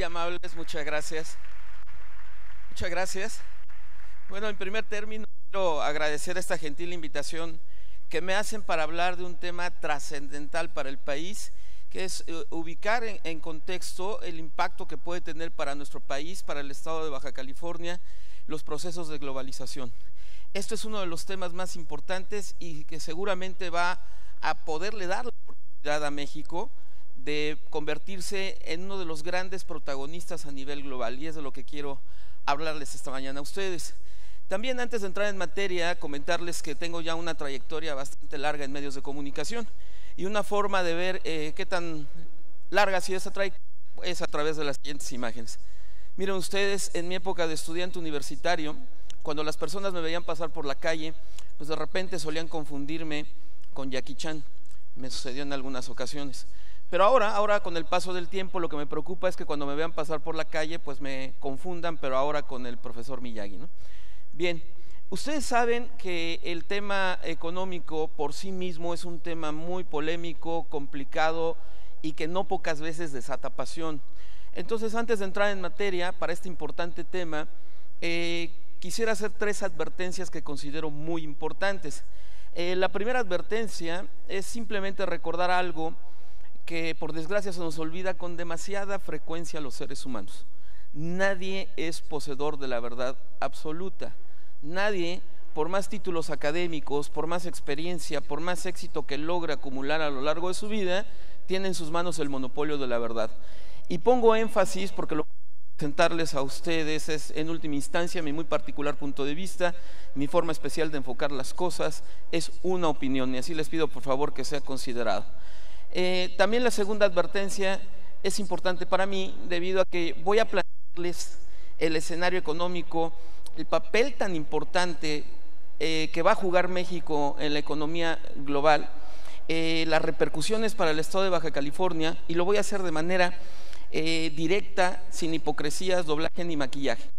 amables, muchas gracias. Muchas gracias. Bueno, en primer término, quiero agradecer esta gentil invitación que me hacen para hablar de un tema trascendental para el país, que es ubicar en contexto el impacto que puede tener para nuestro país, para el estado de Baja California, los procesos de globalización. Esto es uno de los temas más importantes y que seguramente va a poderle dar la oportunidad a México de convertirse en uno de los grandes protagonistas a nivel global, y es de lo que quiero hablarles esta mañana a ustedes. También, antes de entrar en materia, comentarles que tengo ya una trayectoria bastante larga en medios de comunicación, y una forma de ver qué tan larga ha sido esa trayectoria es a través de las siguientes imágenes. Miren ustedes, en mi época de estudiante universitario, cuando las personas me veían pasar por la calle, pues de repente solían confundirme con Jackie Chan. Me sucedió en algunas ocasiones. Pero ahora con el paso del tiempo, lo que me preocupa es que cuando me vean pasar por la calle, pues me confundan, pero ahora con el profesor Miyagi, ¿no? Bien, ustedes saben que el tema económico por sí mismo es un tema muy polémico, complicado y que no pocas veces desata pasión. Entonces, antes de entrar en materia para este importante tema, quisiera hacer 3 advertencias que considero muy importantes. La primera advertencia es simplemente recordar algo que por desgracia se nos olvida con demasiada frecuencia a los seres humanos. Nadie es poseedor de la verdad absoluta. Nadie, por más títulos académicos, por más experiencia, por más éxito que logre acumular a lo largo de su vida, tiene en sus manos el monopolio de la verdad. Y pongo énfasis porque lo que voy a presentarles a ustedes es, en última instancia, mi muy particular punto de vista, mi forma especial de enfocar las cosas, es una opinión, y así les pido por favor que sea considerado. También la segunda advertencia es importante para mí, debido a que voy a plantearles el escenario económico, el papel tan importante que va a jugar México en la economía global, las repercusiones para el estado de Baja California, y lo voy a hacer de manera directa, sin hipocresías, doblaje ni maquillaje.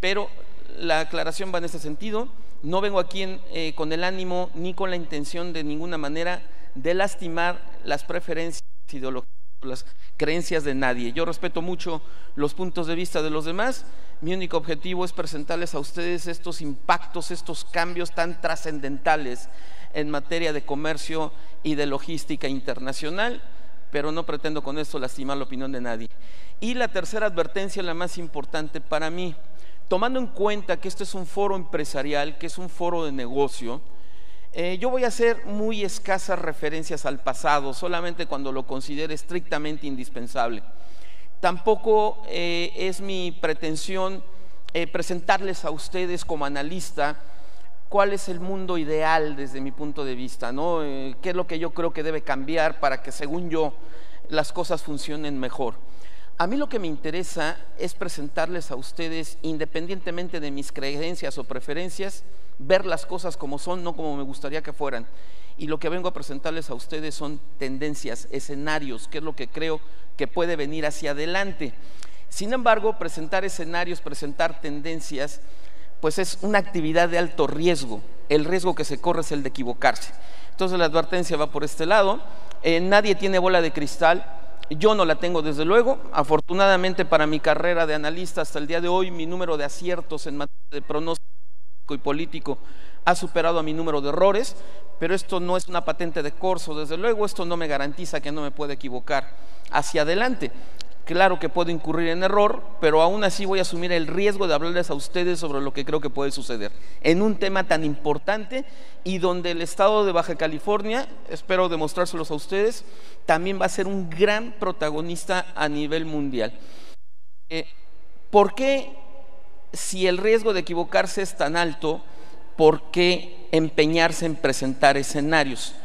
Pero la aclaración va en ese sentido. No vengo aquí con el ánimo ni con la intención de ninguna manera de lastimar las preferencias ideológicas, las creencias de nadie. Yo respeto mucho los puntos de vista de los demás. Mi único objetivo es presentarles a ustedes estos impactos, estos cambios tan trascendentales en materia de comercio y de logística internacional, pero no pretendo con esto lastimar la opinión de nadie. Y la tercera advertencia, la más importante para mí, tomando en cuenta que este es un foro empresarial, que es un foro de negocio, yo voy a hacer muy escasas referencias al pasado, solamente cuando lo considere estrictamente indispensable. Tampoco es mi pretensión presentarles a ustedes como analista cuál es el mundo ideal desde mi punto de vista, ¿no? ¿Qué es lo que yo creo que debe cambiar para que, según yo, las cosas funcionen mejor? A mí lo que me interesa es presentarles a ustedes, independientemente de mis creencias o preferencias, ver las cosas como son, no como me gustaría que fueran. Y lo que vengo a presentarles a ustedes son tendencias, escenarios, que es lo que creo que puede venir hacia adelante. Sin embargo, presentar escenarios, presentar tendencias, pues es una actividad de alto riesgo. El riesgo que se corre es el de equivocarse. Entonces la advertencia va por este lado. Nadie tiene bola de cristal. Yo no la tengo, desde luego. Afortunadamente para mi carrera de analista hasta el día de hoy, mi número de aciertos en materia de pronóstico y político ha superado a mi número de errores, pero esto no es una patente de corso, desde luego. Esto no me garantiza que no me pueda equivocar hacia adelante. Claro que puedo incurrir en error, pero aún así voy a asumir el riesgo de hablarles a ustedes sobre lo que creo que puede suceder en un tema tan importante, y donde el estado de Baja California, espero demostrárselos a ustedes, también va a ser un gran protagonista a nivel mundial. ¿Por qué, si el riesgo de equivocarse es tan alto, por qué empeñarse en presentar escenarios?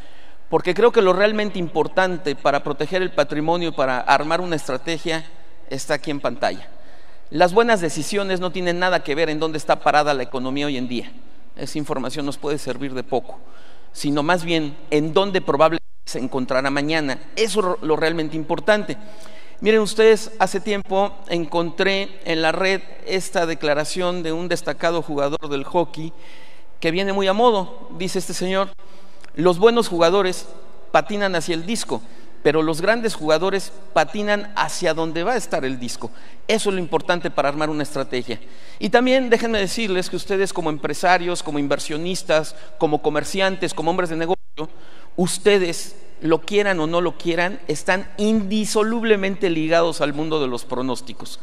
Porque creo que lo realmente importante para proteger el patrimonio y para armar una estrategia está aquí en pantalla. Las buenas decisiones no tienen nada que ver en dónde está parada la economía hoy en día. Esa información nos puede servir de poco, sino más bien en dónde probablemente se encontrará mañana. Eso es lo realmente importante. Miren ustedes, hace tiempo encontré en la red esta declaración de un destacado jugador del hockey que viene muy a modo. Dice este señor: los buenos jugadores patinan hacia el disco, pero los grandes jugadores patinan hacia donde va a estar el disco. Eso es lo importante para armar una estrategia. Y también déjenme decirles que ustedes, como empresarios, como inversionistas, como comerciantes, como hombres de negocio, ustedes, lo quieran o no lo quieran, están indisolublemente ligados al mundo de los pronósticos.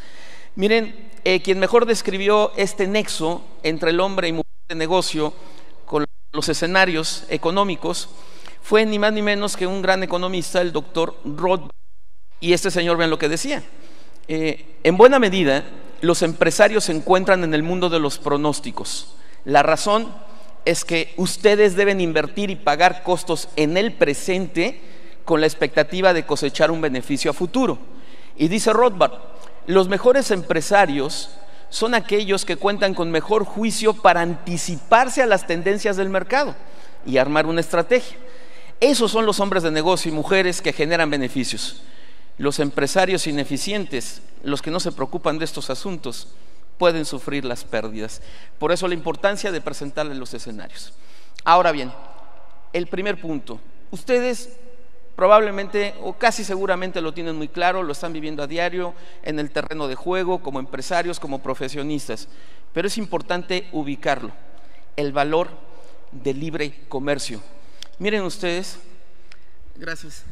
Miren, quien mejor describió este nexo entre el hombre y mujer de negocio con los escenarios económicos fue ni más ni menos que un gran economista, el doctor Rothbard. Y este señor, vean lo que decía: en buena medida, los empresarios se encuentran en el mundo de los pronósticos. La razón es que ustedes deben invertir y pagar costos en el presente con la expectativa de cosechar un beneficio a futuro. Y dice Rothbard: los mejores empresarios son aquellos que cuentan con mejor juicio para anticiparse a las tendencias del mercado y armar una estrategia. Esos son los hombres de negocio y mujeres que generan beneficios. Los empresarios ineficientes, los que no se preocupan de estos asuntos, pueden sufrir las pérdidas. Por eso la importancia de presentarles los escenarios. Ahora bien, el primer punto: ustedes probablemente o casi seguramente lo tienen muy claro, lo están viviendo a diario en el terreno de juego, como empresarios, como profesionistas, pero es importante ubicarlo: el valor del libre comercio. Miren ustedes, gracias.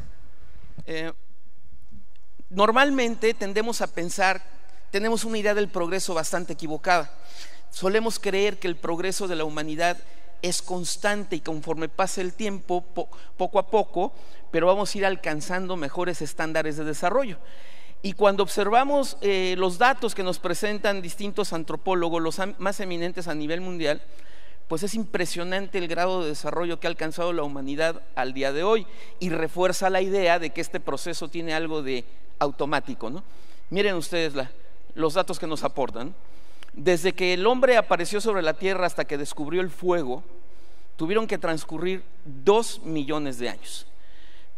Normalmente tendemos a pensar, tenemos una idea del progreso bastante equivocada. Solemos creer que el progreso de la humanidad es constante y conforme pase el tiempo, poco a poco, pero vamos a ir alcanzando mejores estándares de desarrollo. Y cuando observamos los datos que nos presentan distintos antropólogos, los más eminentes a nivel mundial, pues es impresionante el grado de desarrollo que ha alcanzado la humanidad al día de hoy, y refuerza la idea de que este proceso tiene algo de automático, ¿no? Miren ustedes los datos que nos aportan. Desde que el hombre apareció sobre la tierra hasta que descubrió el fuego, tuvieron que transcurrir 2 millones de años.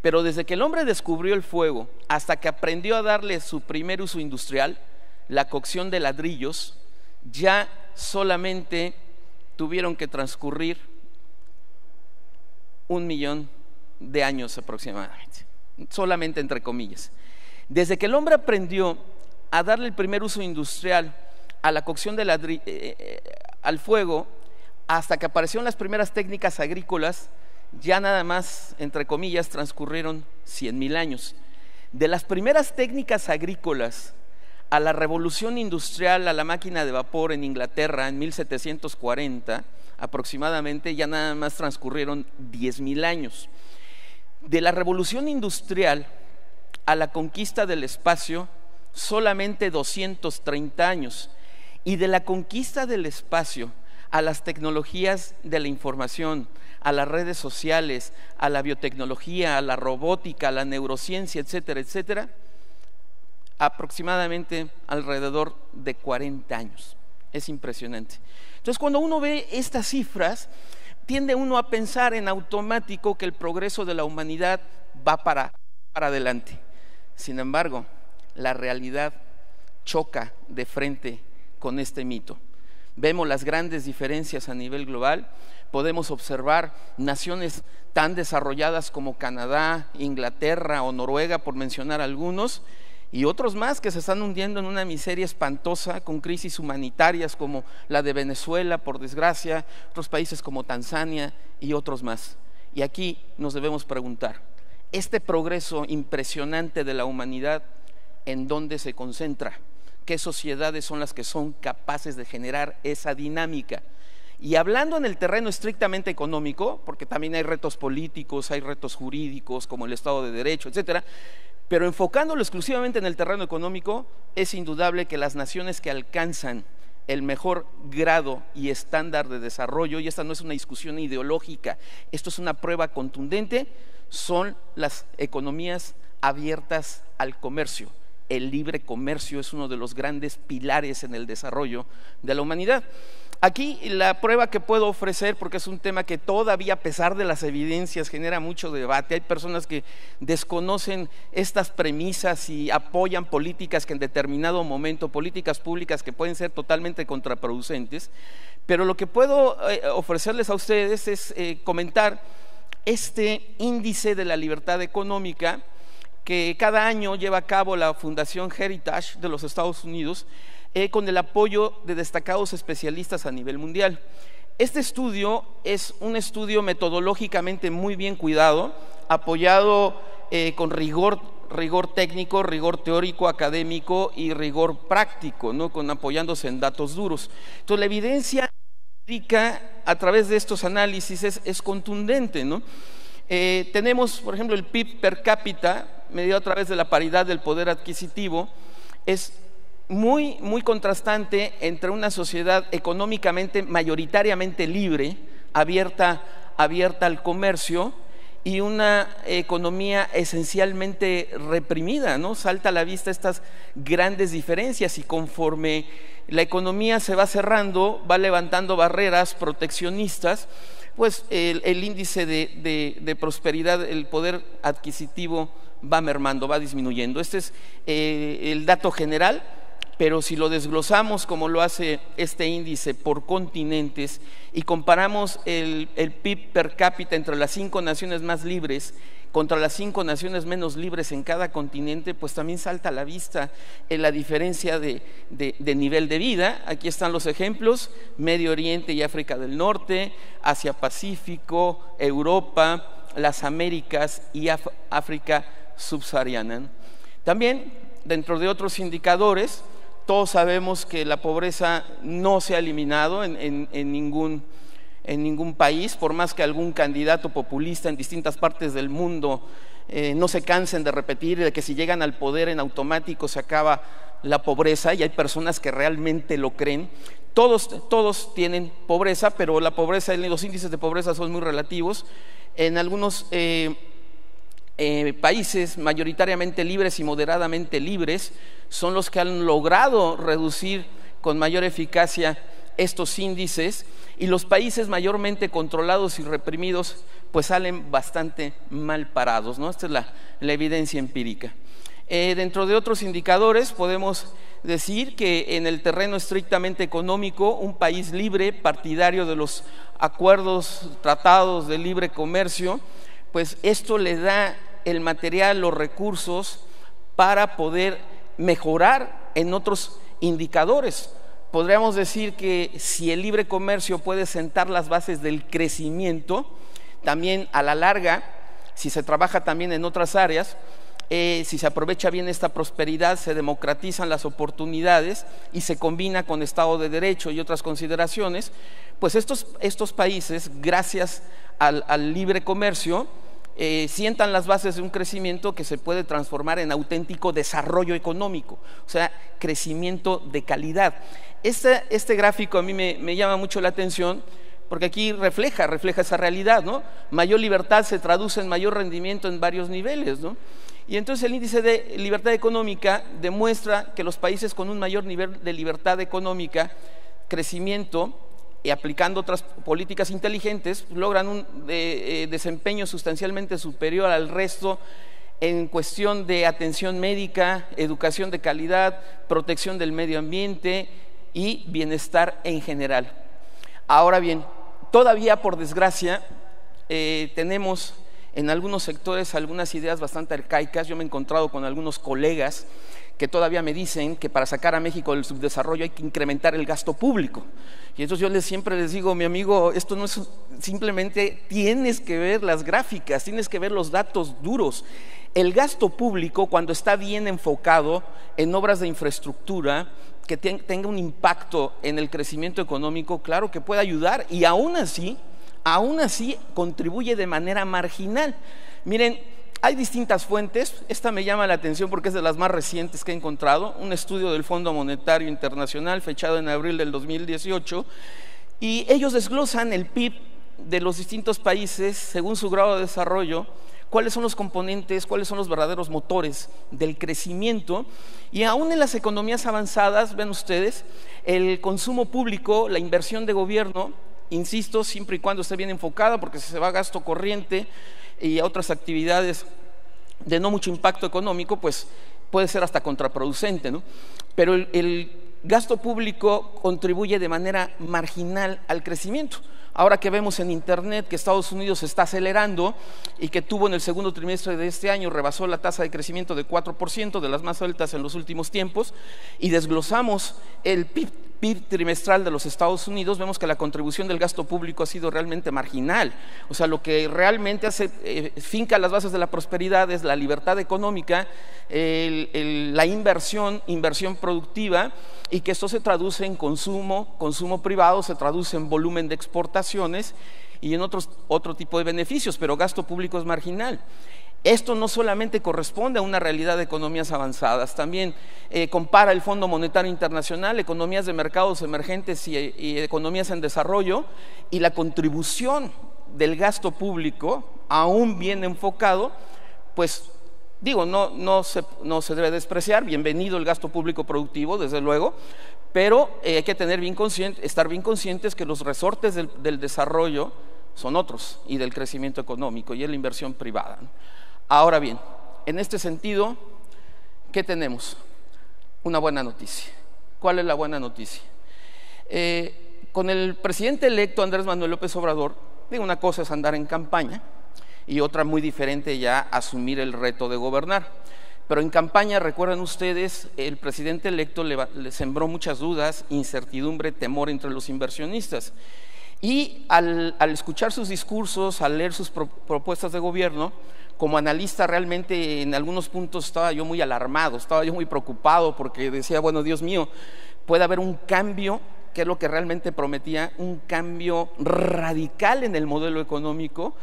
Pero desde que el hombre descubrió el fuego hasta que aprendió a darle su primer uso industrial, la cocción de ladrillos, ya solamente tuvieron que transcurrir 1 millón de años aproximadamente, solamente entre comillas. Desde que el hombre aprendió a darle el primer uso industrial a la cocción de al fuego, hasta que aparecieron las primeras técnicas agrícolas, ya nada más, entre comillas, transcurrieron 100,000 años. De las primeras técnicas agrícolas a la revolución industrial, a la máquina de vapor en Inglaterra en 1740 aproximadamente, ya nada más transcurrieron 10,000 años. De la revolución industrial a la conquista del espacio, solamente 230 años. Y de la conquista del espacio a las tecnologías de la información, a las redes sociales, a la biotecnología, a la robótica, a la neurociencia, etcétera, etcétera, aproximadamente alrededor de 40 años. Es impresionante. Entonces, cuando uno ve estas cifras, tiende uno a pensar en automático que el progreso de la humanidad va para adelante. Sin embargo, la realidad choca de frente con este mito. Vemos las grandes diferencias a nivel global. Podemos observar naciones tan desarrolladas como Canadá, Inglaterra o Noruega, por mencionar algunos, y otros más que se están hundiendo en una miseria espantosa, con crisis humanitarias como la de Venezuela, por desgracia, otros países como Tanzania y otros más. Y aquí nos debemos preguntar: este progreso impresionante de la humanidad, ¿en dónde se concentra? ¿Qué sociedades son las que son capaces de generar esa dinámica? Y hablando en el terreno estrictamente económico, porque también hay retos políticos, hay retos jurídicos como el Estado de Derecho, etcétera, pero enfocándolo exclusivamente en el terreno económico, es indudable que las naciones que alcanzan el mejor grado y estándar de desarrollo, y esta no es una discusión ideológica, esto es una prueba contundente, son las economías abiertas al comercio. El libre comercio es uno de los grandes pilares en el desarrollo de la humanidad. Aquí la prueba que puedo ofrecer, porque es un tema que todavía, a pesar de las evidencias, genera mucho debate. Hay personas que desconocen estas premisas y apoyan políticas que en determinado momento, políticas públicas que pueden ser totalmente contraproducentes, pero lo que puedo ofrecerles a ustedes es comentar este índice de la libertad económica, que cada año lleva a cabo la Fundación Heritage de los Estados Unidos con el apoyo de destacados especialistas a nivel mundial. Este estudio es un estudio metodológicamente muy bien cuidado, apoyado con rigor técnico, rigor teórico, académico y rigor práctico, ¿no? Apoyándose en datos duros. Entonces la evidencia a través de estos análisis es contundente, ¿no? Tenemos, por ejemplo, el PIB per cápita, medido a través de la paridad del poder adquisitivo, es muy contrastante entre una sociedad económicamente mayoritariamente libre, abierta al comercio, y una economía esencialmente reprimida, ¿no? Salta a la vista estas grandes diferencias, y conforme la economía se va cerrando, va levantando barreras proteccionistas, pues el índice de prosperidad, el poder adquisitivo va mermando, va disminuyendo. Este es el dato general, pero si lo desglosamos como lo hace este índice por continentes y comparamos el PIB per cápita entre las 5 naciones más libres contra las 5 naciones menos libres en cada continente, pues también salta a la vista la diferencia de nivel de vida. Aquí están los ejemplos: Medio Oriente y África del Norte, Asia Pacífico, Europa, las Américas y África subsahariana. También, dentro de otros indicadores, todos sabemos que la pobreza no se ha eliminado en ningún país, por más que algún candidato populista en distintas partes del mundo no se cansen de repetir de que si llegan al poder en automático se acaba la pobreza, y hay personas que realmente lo creen. Todos tienen pobreza, pero la pobreza, los índices de pobreza son muy relativos. En algunos países mayoritariamente libres y moderadamente libres son los que han logrado reducir con mayor eficacia estos índices, y los países mayormente controlados y reprimidos pues salen bastante mal parados, ¿no? Esta es la evidencia empírica. Dentro de otros indicadores podemos decir que en el terreno estrictamente económico, un país libre, partidario de los acuerdos, tratados de libre comercio, pues esto le da el material, los recursos para poder mejorar en otros indicadores. Podríamos decir que si el libre comercio puede sentar las bases del crecimiento, también a la larga, si se trabaja también en otras áreas, si se aprovecha bien esta prosperidad, se democratizan las oportunidades y se combina con Estado de Derecho y otras consideraciones, pues estos países, gracias al libre comercio, sientan las bases de un crecimiento que se puede transformar en auténtico desarrollo económico, o sea, crecimiento de calidad. Este gráfico a mí me llama mucho la atención, porque aquí refleja esa realidad, ¿no? Mayor libertad se traduce en mayor rendimiento en varios niveles, ¿no? Y entonces el índice de libertad económica demuestra que los países con un mayor nivel de libertad económica, crecimiento, y aplicando otras políticas inteligentes, logran un desempeño sustancialmente superior al resto en cuestión de atención médica, educación de calidad, protección del medio ambiente y bienestar en general. Ahora bien, todavía, por desgracia, tenemos en algunos sectores algunas ideas bastante arcaicas. Yo me he encontrado con algunos colegas que todavía me dicen que para sacar a México del subdesarrollo hay que incrementar el gasto público. Y entonces yo siempre les digo, mi amigo, esto no es simplemente, tienes que ver las gráficas, tienes que ver los datos duros. El gasto público, cuando está bien enfocado en obras de infraestructura, que tenga un impacto en el crecimiento económico, claro que puede ayudar, y aún así contribuye de manera marginal. Miren, hay distintas fuentes. Esta me llama la atención porque es de las más recientes que he encontrado, un estudio del Fondo Monetario Internacional fechado en abril del 2018, y ellos desglosan el PIB de los distintos países según su grado de desarrollo, cuáles son los componentes, cuáles son los verdaderos motores del crecimiento. Y aún en las economías avanzadas, ven ustedes, el consumo público, la inversión de gobierno, insisto, siempre y cuando esté bien enfocada, porque si se va a gasto corriente y a otras actividades de no mucho impacto económico, pues puede ser hasta contraproducente, ¿no? Pero el gasto público contribuye de manera marginal al crecimiento. Ahora que vemos en internet que Estados Unidos está acelerando y que tuvo en el segundo trimestre de este año, rebasó la tasa de crecimiento de 4%, de las más altas en los últimos tiempos, y desglosamos el PIB trimestral de los Estados Unidos, vemos que la contribución del gasto público ha sido realmente marginal. O sea, lo que realmente finca las bases de la prosperidad es la libertad económica, la inversión productiva, y que esto se traduce en consumo privado, se traduce en volumen de exportaciones y en otro tipo de beneficios, pero gasto público es marginal. Esto no solamente corresponde a una realidad de economías avanzadas, también compara el Fondo Monetario Internacional, economías de mercados emergentes y economías en desarrollo, y la contribución del gasto público, aún bien enfocado, pues digo, no se debe despreciar, bienvenido el gasto público productivo, desde luego, pero hay que estar bien conscientes que los resortes del desarrollo son otros, y del crecimiento económico, y es la inversión privada, ¿no? Ahora bien, en este sentido, ¿qué tenemos? Una buena noticia. ¿Cuál es la buena noticia? Con el presidente electo Andrés Manuel López Obrador, digo, una cosa es andar en campaña y otra muy diferente ya asumir el reto de gobernar. Pero en campaña, recuerdan ustedes, el presidente electo le sembró muchas dudas, incertidumbre, temor entre los inversionistas. Y al escuchar sus discursos, al leer sus propuestas de gobierno, como analista realmente en algunos puntos estaba yo muy alarmado, estaba yo muy preocupado, porque decía, bueno, Dios mío, puede haber un cambio, que es lo que realmente prometía, un cambio radical en el modelo económico.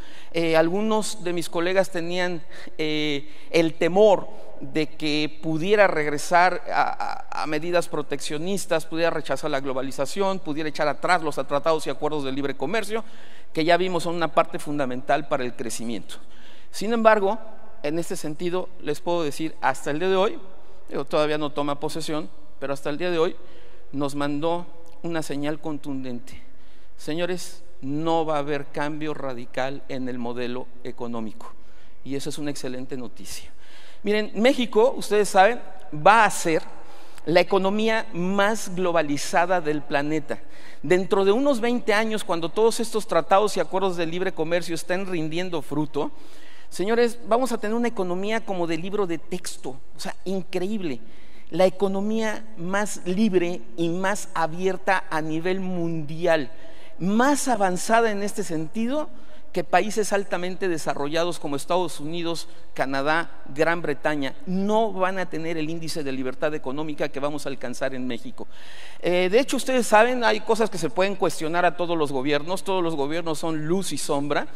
Algunos de mis colegas tenían el temor de que pudiera regresar a medidas proteccionistas, pudiera rechazar la globalización, pudiera echar atrás los tratados y acuerdos de libre comercio, que ya vimos son una parte fundamental para el crecimiento. Sin embargo, en este sentido les puedo decir, hasta el día de hoy, todavía no toma posesión, pero hasta el día de hoy nos mandó una señal contundente. Señores, no va a haber cambio radical en el modelo económico, y eso es una excelente noticia. Miren, México, ustedes saben, va a ser la economía más globalizada del planeta. Dentro de unos 20 años, cuando todos estos tratados y acuerdos de libre comercio estén rindiendo fruto, señores, vamos a tener una economía como de libro de texto, o sea, increíble. La economía más libre y más abierta a nivel mundial, más avanzada en este sentido que países altamente desarrollados como Estados Unidos, Canadá, Gran Bretaña. No van a tener el índice de libertad económica que vamos a alcanzar en México. De hecho, ustedes saben, hay cosas que se pueden cuestionar a todos los gobiernos son luz y sombra,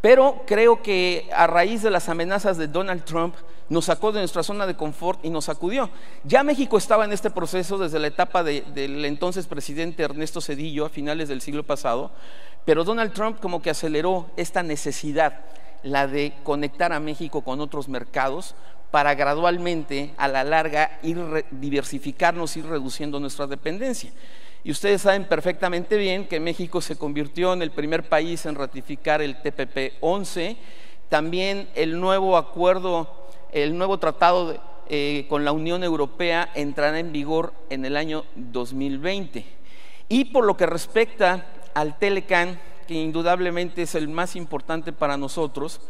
pero creo que a raíz de las amenazas de Donald Trump nos sacó de nuestra zona de confort y nos sacudió. Ya México estaba en este proceso desde la etapa del entonces presidente Ernesto Zedillo a finales del siglo pasado, pero Donald Trump como que aceleró esta necesidad, la de conectar a México con otros mercados para gradualmente, a la larga, diversificarnos, ir reduciendo nuestra dependencia. Y ustedes saben perfectamente bien que México se convirtió en el primer país en ratificar el TPP-11, también el nuevo tratado con la Unión Europea entrará en vigor en el año 2020. Y por lo que respecta al Telecán, que indudablemente es el más importante para nosotros,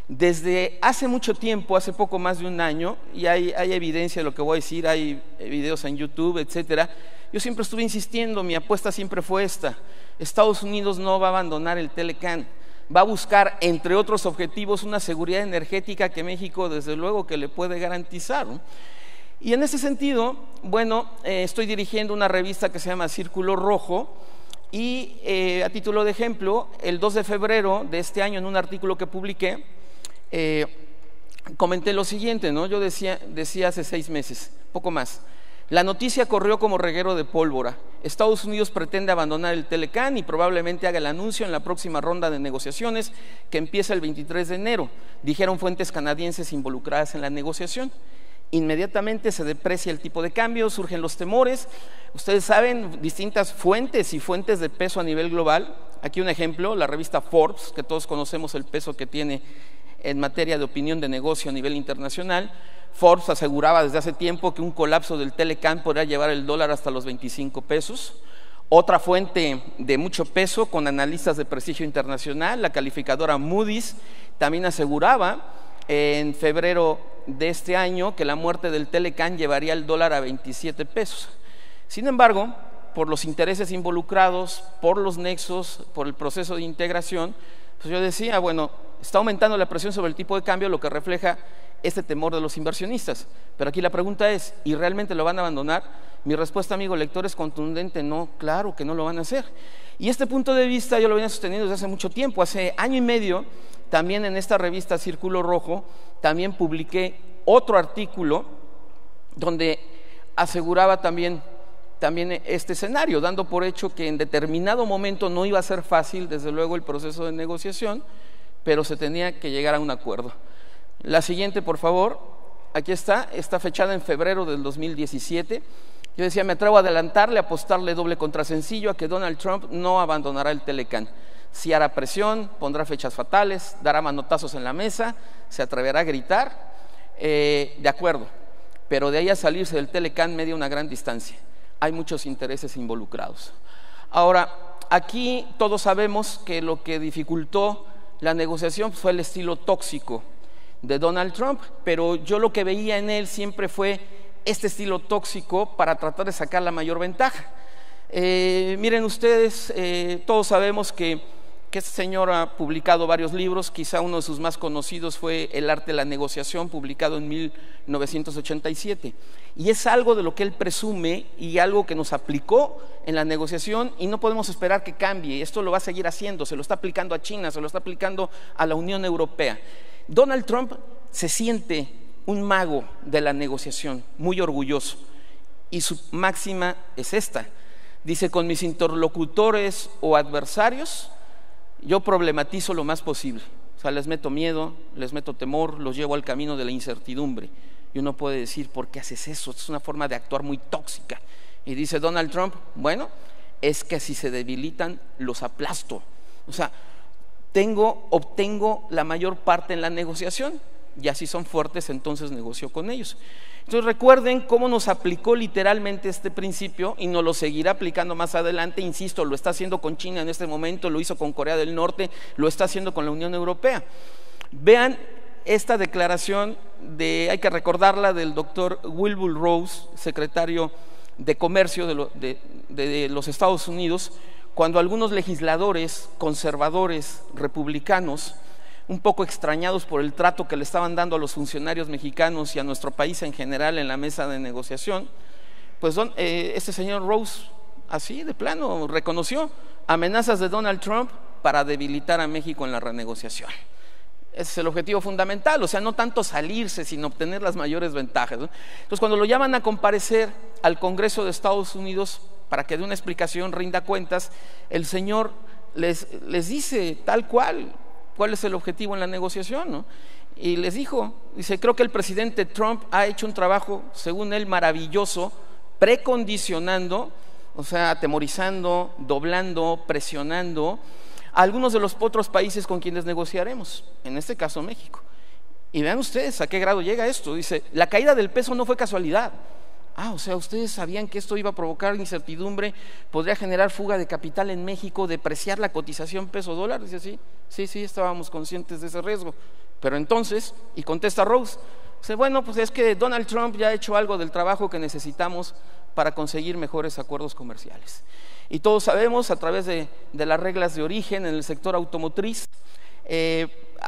desde hace mucho tiempo, hace poco más de un año, y hay evidencia de lo que voy a decir, hay videos en YouTube, etcétera. Yo siempre estuve insistiendo, mi apuesta siempre fue esta: Estados Unidos no va a abandonar el Telecán, va a buscar, entre otros objetivos, una seguridad energética que México desde luego que le puede garantizar, ¿no? Y en ese sentido, bueno, estoy dirigiendo una revista que se llama Círculo Rojo, y a título de ejemplo, el 2 de febrero de este año, en un artículo que publiqué, comenté lo siguiente, ¿no? Yo decía hace 6 meses, poco más: la noticia corrió como reguero de pólvora. Estados Unidos pretende abandonar el Telecán y probablemente haga el anuncio en la próxima ronda de negociaciones que empieza el 23 de enero, dijeron fuentes canadienses involucradas en la negociación. Inmediatamente se deprecia el tipo de cambio, surgen los temores. Ustedes saben, distintas fuentes y fuentes de peso a nivel global. Aquí un ejemplo, la revista Forbes, que todos conocemos el peso que tiene en materia de opinión de negocio a nivel internacional. Forbes aseguraba desde hace tiempo que un colapso del Telecán podría llevar el dólar hasta los 25 pesos. Otra fuente de mucho peso con analistas de prestigio internacional, la calificadora Moody's, también aseguraba en febrero de este año que la muerte del Telecán llevaría el dólar a 27 pesos. Sin embargo, por los intereses involucrados, por los nexos, por el proceso de integración, pues yo decía, bueno, está aumentando la presión sobre el tipo de cambio, lo que refleja este temor de los inversionistas. Pero aquí la pregunta es, ¿y realmente lo van a abandonar? Mi respuesta, amigo lector, es contundente: no, claro que no lo van a hacer. Y este punto de vista yo lo venía sosteniendo desde hace mucho tiempo. Hace año y medio, también en esta revista Círculo Rojo, también publiqué otro artículo donde aseguraba también este escenario, dando por hecho que en determinado momento no iba a ser fácil, desde luego, el proceso de negociación, pero se tenía que llegar a un acuerdo. La siguiente, por favor. Aquí está fechada en febrero del 2017. Yo decía, me atrevo a adelantarle, a apostarle doble contra sencillo a que Donald Trump no abandonará el Telecán. Sí hará presión, pondrá fechas fatales, dará manotazos en la mesa, se atreverá a gritar, de acuerdo, pero de ahí a salirse del Telecán media una gran distancia. Hay muchos intereses involucrados. Ahora, aquí todos sabemos que lo que dificultó la negociación fue el estilo tóxico de Donald Trump, pero yo lo que veía en él siempre fue este estilo tóxico para tratar de sacar la mayor ventaja. Miren ustedes, todos sabemos que este señor ha publicado varios libros. Quizá uno de sus más conocidos fue El arte de la negociación, publicado en 1987, y es algo de lo que él presume y algo que nos aplicó en la negociación, y no podemos esperar que cambie. Esto lo va a seguir haciendo, se lo está aplicando a China, se lo está aplicando a la Unión Europea. Donald Trump se siente un mago de la negociación, muy orgulloso, y su máxima es esta. Dice: con mis interlocutores o adversarios yo problematizo lo más posible. O sea, les meto miedo, les meto temor, los llevo al camino de la incertidumbre. Y uno puede decir, ¿por qué haces eso? Es una forma de actuar muy tóxica. Y dice Donald Trump, bueno, es que si se debilitan, los aplasto. O sea, obtengo la mayor parte en la negociación, y así son fuertes, entonces negocio con ellos. Entonces recuerden cómo nos aplicó literalmente este principio, y nos lo seguirá aplicando más adelante. Insisto, lo está haciendo con China en este momento, lo hizo con Corea del Norte, lo está haciendo con la Unión Europea. Vean esta declaración hay que recordarla, del doctor Wilbur Ross, secretario de Comercio de los Estados Unidos, cuando algunos legisladores conservadores republicanos, un poco extrañados por el trato que le estaban dando a los funcionarios mexicanos y a nuestro país en general en la mesa de negociación, pues este señor Rose, así de plano, reconoció amenazas de Donald Trump para debilitar a México en la renegociación. Ese es el objetivo fundamental, o sea, no tanto salirse, sino obtener las mayores ventajas, ¿no? Entonces, cuando lo llaman a comparecer al Congreso de Estados Unidos para que dé una explicación, rinda cuentas, el señor les dice tal cuál es el objetivo en la negociación, ¿no? Y les dice, creo que el presidente Trump ha hecho un trabajo, según él, maravilloso, precondicionando, o sea, atemorizando, doblando, presionando a algunos de los otros países con quienes negociaremos, en este caso México. Y vean ustedes a qué grado llega esto. Dice, la caída del peso no fue casualidad. O sea, ustedes sabían que esto iba a provocar incertidumbre, podría generar fuga de capital en México, depreciar la cotización peso-dólar. Dice, sí, estábamos conscientes de ese riesgo. Pero entonces, y contesta Rose, dice, bueno, pues es que Donald Trump ya ha hecho algo del trabajo que necesitamos para conseguir mejores acuerdos comerciales. Y todos sabemos, a través de las reglas de origen en el sector automotriz,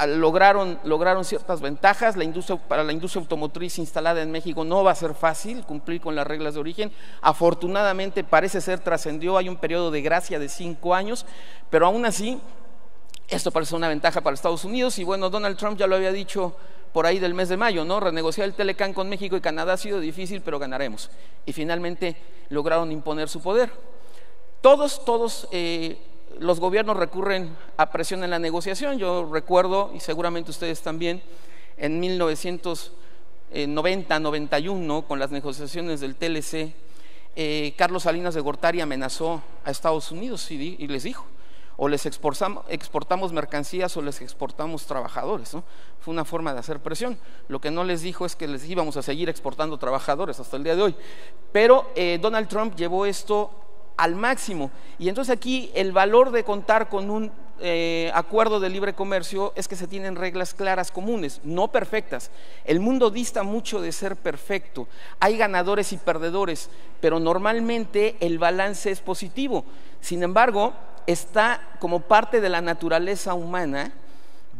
lograron ciertas ventajas. Para la industria automotriz instalada en México no va a ser fácil cumplir con las reglas de origen. Afortunadamente parece ser trascendió, hay un periodo de gracia de 5 años, pero aún así esto parece una ventaja para Estados Unidos. Y bueno, Donald Trump ya lo había dicho por ahí del mes de mayo, ¿no? Renegociar el Telecán con México y Canadá ha sido difícil, pero ganaremos. Y finalmente lograron imponer su poder. Todos los gobiernos recurren a presión en la negociación. Yo recuerdo, y seguramente ustedes también, en 1990-91, con las negociaciones del TLC, Carlos Salinas de Gortari amenazó a Estados Unidos y les dijo, o les exportamos mercancías o les exportamos trabajadores, ¿no? Fue una forma de hacer presión. Lo que no les dijo es que les íbamos a seguir exportando trabajadores hasta el día de hoy. Pero Donald Trump llevó esto al máximo. Y entonces aquí el valor de contar con un acuerdo de libre comercio es que se tienen reglas claras, comunes, no perfectas. El mundo dista mucho de ser perfecto, hay ganadores y perdedores, pero normalmente el balance es positivo. Sin embargo, está como parte de la naturaleza humana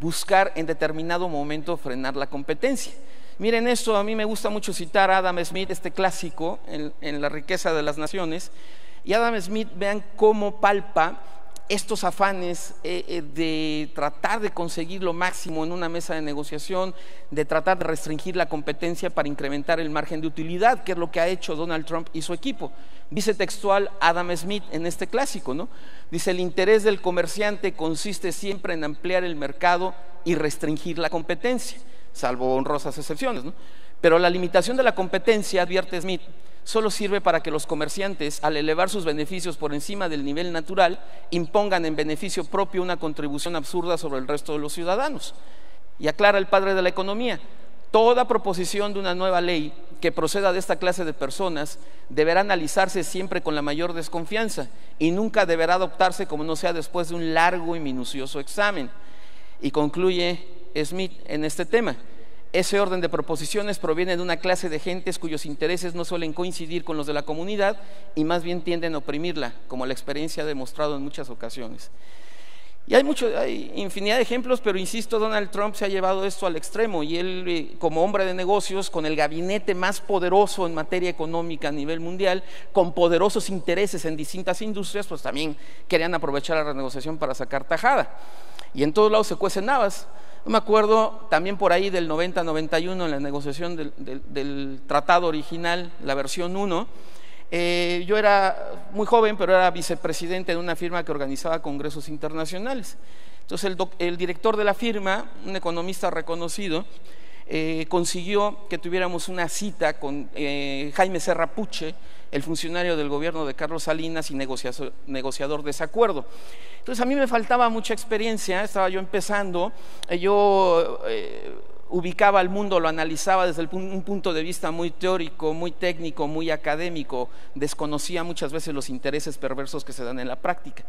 buscar en determinado momento frenar la competencia. Miren esto, a mí me gusta mucho citar a Adam Smith, este clásico en La riqueza de las naciones, y Adam Smith, vean cómo palpa estos afanes de tratar de conseguir lo máximo en una mesa de negociación, de tratar de restringir la competencia para incrementar el margen de utilidad, que es lo que ha hecho Donald Trump y su equipo. Dice textual Adam Smith en este clásico, ¿no? Dice: el interés del comerciante consiste siempre en ampliar el mercado y restringir la competencia, salvo honrosas excepciones, ¿no? Pero la limitación de la competencia, advierte Smith, solo sirve para que los comerciantes, al elevar sus beneficios por encima del nivel natural, impongan en beneficio propio una contribución absurda sobre el resto de los ciudadanos. Y aclara el padre de la economía: toda proposición de una nueva ley que proceda de esta clase de personas deberá analizarse siempre con la mayor desconfianza y nunca deberá adoptarse como no sea después de un largo y minucioso examen. Y concluye Smith en este tema: ese orden de proposiciones proviene de una clase de gentes cuyos intereses no suelen coincidir con los de la comunidad y más bien tienden a oprimirla, como la experiencia ha demostrado en muchas ocasiones. Y hay infinidad de ejemplos, pero insisto, Donald Trump se ha llevado esto al extremo, y él, como hombre de negocios, con el gabinete más poderoso en materia económica a nivel mundial, con poderosos intereses en distintas industrias, pues también querían aprovechar la renegociación para sacar tajada. Y en todos lados se cuecen habas. Yo me acuerdo también por ahí del 90-91, en la negociación del tratado original, la versión 1, yo era muy joven, pero era vicepresidente de una firma que organizaba congresos internacionales. Entonces el director de la firma, un economista reconocido, consiguió que tuviéramos una cita con Jaime Serra Puche, el funcionario del gobierno de Carlos Salinas y negociador de ese acuerdo. Entonces a mí me faltaba mucha experiencia, estaba yo empezando, yo ubicaba al mundo, lo analizaba desde un punto de vista muy teórico, muy técnico, muy académico, desconocía muchas veces los intereses perversos que se dan en la práctica.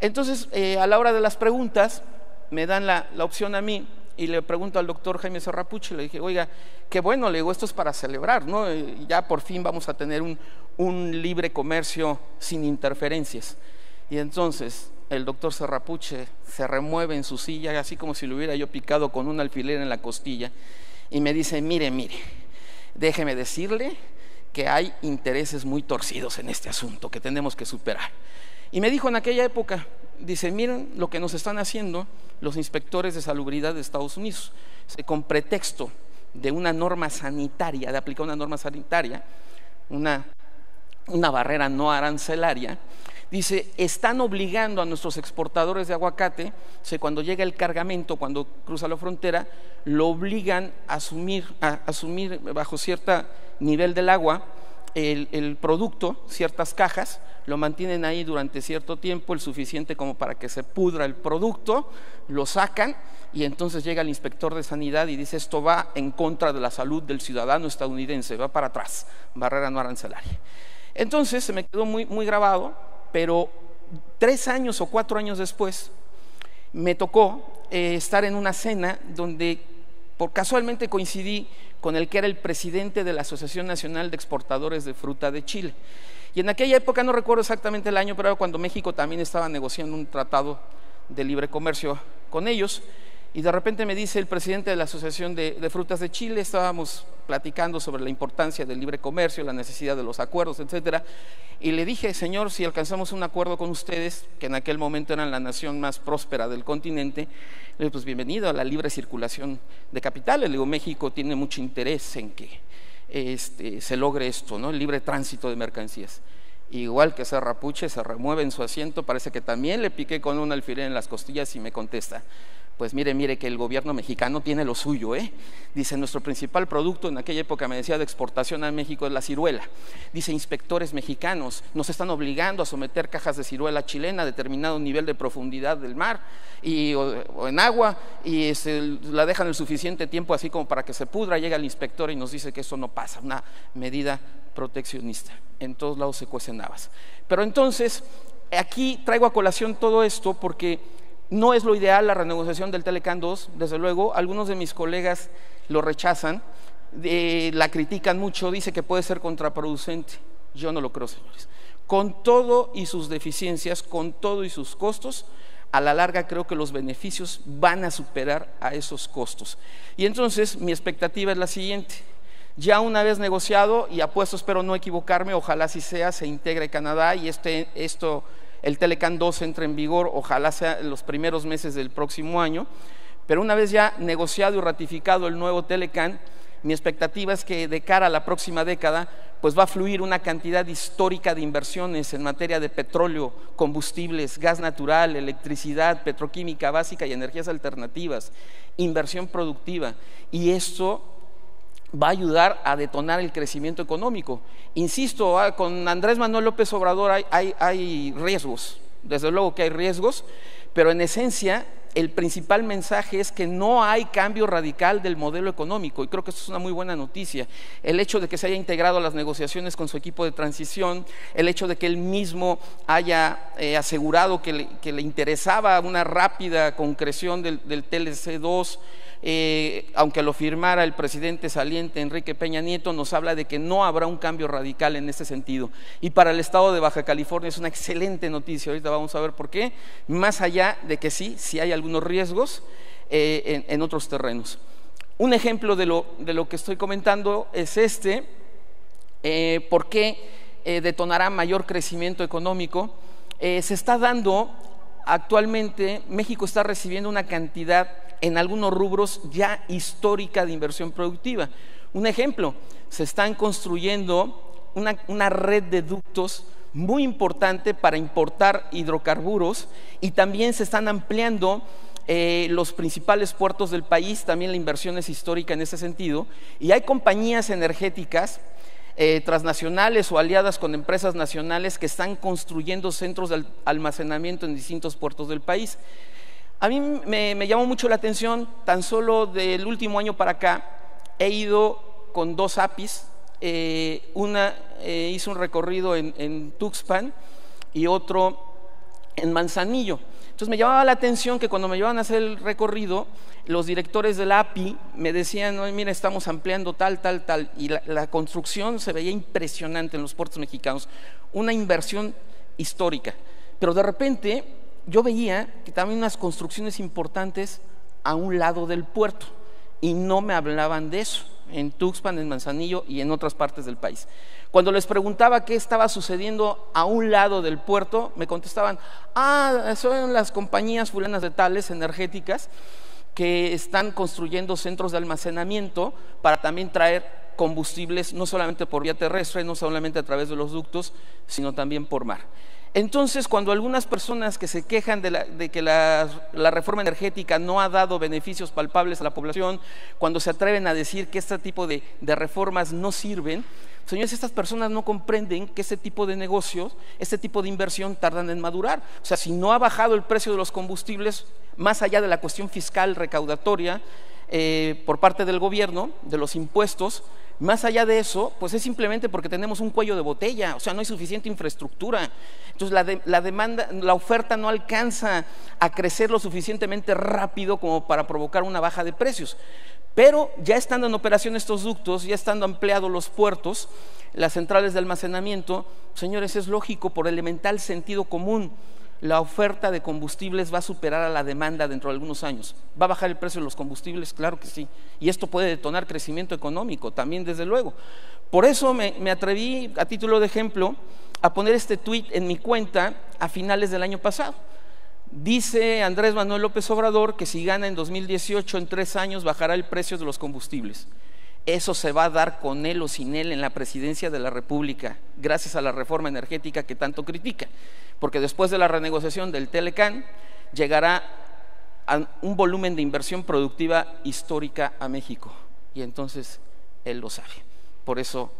Entonces a la hora de las preguntas me dan la opción a mí, y le pregunto al doctor Jaime Serra Puche, le dije: oiga, qué bueno, le digo, esto es para celebrar, ¿no? Ya por fin vamos a tener un libre comercio sin interferencias. Y entonces el doctor Serra Puche se remueve en su silla, así como si lo hubiera yo picado con un alfiler en la costilla, y me dice: mire, déjeme decirle que hay intereses muy torcidos en este asunto que tenemos que superar. Y me dijo en aquella época, dice: miren lo que nos están haciendo los inspectores de salubridad de Estados Unidos, con pretexto de una norma sanitaria, de aplicar una norma sanitaria, una barrera no arancelaria. Dice: están obligando a nuestros exportadores de aguacate, cuando llega el cargamento, cuando cruza la frontera, lo obligan a asumir bajo cierto nivel del agua el producto, ciertas cajas, lo mantienen ahí durante cierto tiempo, el suficiente como para que se pudra el producto, lo sacan, y entonces llega el inspector de sanidad y dice: esto va en contra de la salud del ciudadano estadounidense, va para atrás, barrera no arancelaria. Entonces se me quedó muy grabado, pero 3 años o 4 años después me tocó estar en una cena donde casualmente coincidí con el que era el presidente de la Asociación Nacional de Exportadores de Fruta de Chile. Y en aquella época, no recuerdo exactamente el año, pero era cuando México también estaba negociando un tratado de libre comercio con ellos. Y de repente me dice el presidente de la Asociación de Frutas de Chile, estábamos platicando sobre la importancia del libre comercio, la necesidad de los acuerdos, etcétera, y le dije: señor, si alcanzamos un acuerdo con ustedes, que en aquel momento eran la nación más próspera del continente, le digo: pues bienvenido a la libre circulación de capitales. Le digo: México tiene mucho interés en que se logre esto, ¿no? El libre tránsito de mercancías. Igual que Serra Puche, se remueve en su asiento, parece que también le piqué con un alfiler en las costillas, y me contesta: pues mire que el gobierno mexicano tiene lo suyo, Dice: nuestro principal producto en aquella época, me decía, de exportación a México es la ciruela. Dice: inspectores mexicanos nos están obligando a someter cajas de ciruela chilena a determinado nivel de profundidad del mar o en agua, y la dejan el suficiente tiempo así como para que se pudra. Llega el inspector y nos dice que eso no pasa, una medida proteccionista. En todos lados se cuecen habas. Pero entonces, aquí traigo a colación todo esto porque no es lo ideal la renegociación del Telecán 2, desde luego. Algunos de mis colegas lo rechazan, la critican mucho, dice que puede ser contraproducente. Yo no lo creo, señores. Con todo y sus deficiencias, con todo y sus costos, a la larga creo que los beneficios van a superar a esos costos. Y entonces mi expectativa es la siguiente: ya una vez negociado, y apuesto, espero no equivocarme, ojalá así sea, se integre Canadá y el Telecán 2 entre en vigor, ojalá sea en los primeros meses del próximo año. Pero una vez ya negociado y ratificado el nuevo Telecán, mi expectativa es que de cara a la próxima década pues va a fluir una cantidad histórica de inversiones en materia de petróleo, combustibles, gas natural, electricidad, petroquímica básica y energías alternativas, inversión productiva, y esto va a ayudar a detonar el crecimiento económico. Insisto, con Andrés Manuel López Obrador hay riesgos, desde luego que hay riesgos, pero en esencia el principal mensaje es que no hay cambio radical del modelo económico, y creo que esto es una muy buena noticia. El hecho de que se haya integrado a las negociaciones con su equipo de transición, el hecho de que él mismo haya asegurado que le interesaba una rápida concreción del TLC 2, aunque lo firmara el presidente saliente Enrique Peña Nieto, nos habla de que no habrá un cambio radical en ese sentido. Y para el estado de Baja California es una excelente noticia. Ahorita vamos a ver por qué, más allá de que sí hay algunos riesgos en otros terrenos. Un ejemplo de lo que estoy comentando es ¿por qué detonará mayor crecimiento económico? Se está dando actualmente, México está recibiendo una cantidad en algunos rubros ya histórica de inversión productiva. Un ejemplo, se están construyendo una red de ductos muy importante para importar hidrocarburos, y también se están ampliando los principales puertos del país. También la inversión es histórica en ese sentido, y hay compañías energéticas transnacionales o aliadas con empresas nacionales que están construyendo centros de almacenamiento en distintos puertos del país. A mí me llamó mucho la atención, tan solo del último año para acá, he ido con dos APIs, hice un recorrido en Tuxpan y otro en Manzanillo. Entonces me llamaba la atención que cuando me llevaban a hacer el recorrido, los directores de la API me decían: no, mira, estamos ampliando tal, y la construcción se veía impresionante en los puertos mexicanos, una inversión histórica. Pero de repente yo veía que también unas construcciones importantes a un lado del puerto, y no me hablaban de eso, en Tuxpan, en Manzanillo y en otras partes del país. Cuando les preguntaba qué estaba sucediendo a un lado del puerto, me contestaban: son las compañías fulanas de tales energéticas que están construyendo centros de almacenamiento para también traer combustibles, no solamente por vía terrestre, no solamente a través de los ductos, sino también por mar. Entonces, cuando algunas personas que se quejan de que la reforma energética no ha dado beneficios palpables a la población, cuando se atreven a decir que este tipo de reformas no sirven, señores, estas personas no comprenden que este tipo de negocios, este tipo de inversión tardan en madurar. O sea, si no ha bajado el precio de los combustibles, más allá de la cuestión fiscal recaudatoria por parte del gobierno, de los impuestos, más allá de eso, pues es simplemente porque tenemos un cuello de botella, o sea, no hay suficiente infraestructura. Entonces la oferta no alcanza a crecer lo suficientemente rápido como para provocar una baja de precios. Pero ya estando en operación estos ductos, ya estando ampliados los puertos, las centrales de almacenamiento, señores, es lógico, por elemental sentido común, la oferta de combustibles va a superar a la demanda dentro de algunos años. ¿Va a bajar el precio de los combustibles? Claro que sí. Y esto puede detonar crecimiento económico también, desde luego. Por eso me atreví, a título de ejemplo, a poner este tuit en mi cuenta a finales del año pasado. Dice Andrés Manuel López Obrador que si gana en 2018, en 3 años bajará el precio de los combustibles. Eso se va a dar con él o sin él en la presidencia de la República, gracias a la reforma energética que tanto critica, porque después de la renegociación del Telecán llegará a un volumen de inversión productiva histórica a México, y entonces él lo sabe. Por eso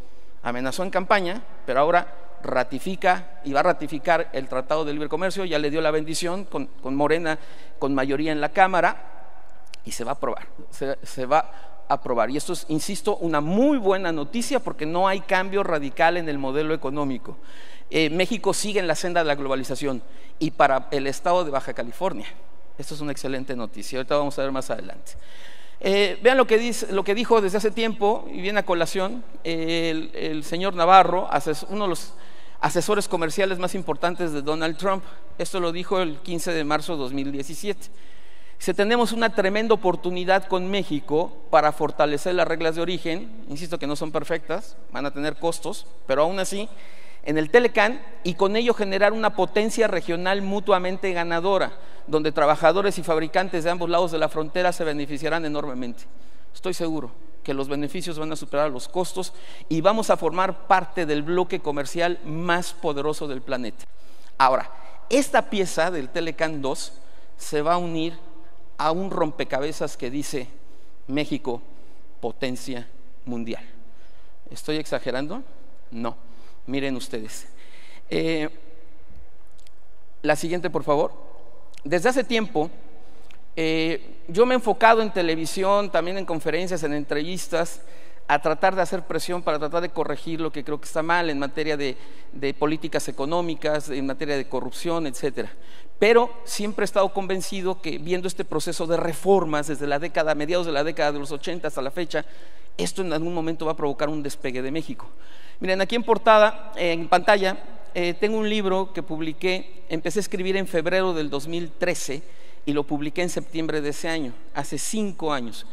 amenazó en campaña, pero ahora ratifica y va a ratificar el Tratado de Libre Comercio. Ya le dio la bendición con Morena, con mayoría en la Cámara, y se va a aprobar, se va aprobar. Y esto es, insisto, una muy buena noticia porque no hay cambio radical en el modelo económico. México sigue en la senda de la globalización y para el estado de Baja California. Esto es una excelente noticia, ahorita vamos a ver más adelante. Vean lo que dijo desde hace tiempo, y viene a colación, el señor Navarro, uno de los asesores comerciales más importantes de Donald Trump. Esto lo dijo el 15 de marzo de 2017. Dice: tenemos una tremenda oportunidad con México para fortalecer las reglas de origen, insisto que no son perfectas, van a tener costos, pero aún así, en el Telecán, y con ello generar una potencia regional mutuamente ganadora, donde trabajadores y fabricantes de ambos lados de la frontera se beneficiarán enormemente. Estoy seguro que los beneficios van a superar los costos y vamos a formar parte del bloque comercial más poderoso del planeta. Ahora, esta pieza del Telecán 2 se va a unir a un rompecabezas que dice México, potencia mundial. ¿Estoy exagerando? No. Miren ustedes. La siguiente, por favor. Desde hace tiempo, yo me he enfocado en televisión, también en conferencias, en entrevistas, a tratar de hacer presión para tratar de corregir lo que creo que está mal en materia de políticas económicas, en materia de corrupción, etcétera. Pero siempre he estado convencido que viendo este proceso de reformas desde la década, mediados de la década de los 80 hasta la fecha, esto en algún momento va a provocar un despegue de México. Miren, aquí en portada, en pantalla, tengo un libro que publiqué, empecé a escribir en febrero del 2013 y lo publiqué en septiembre de ese año, hace 5 años.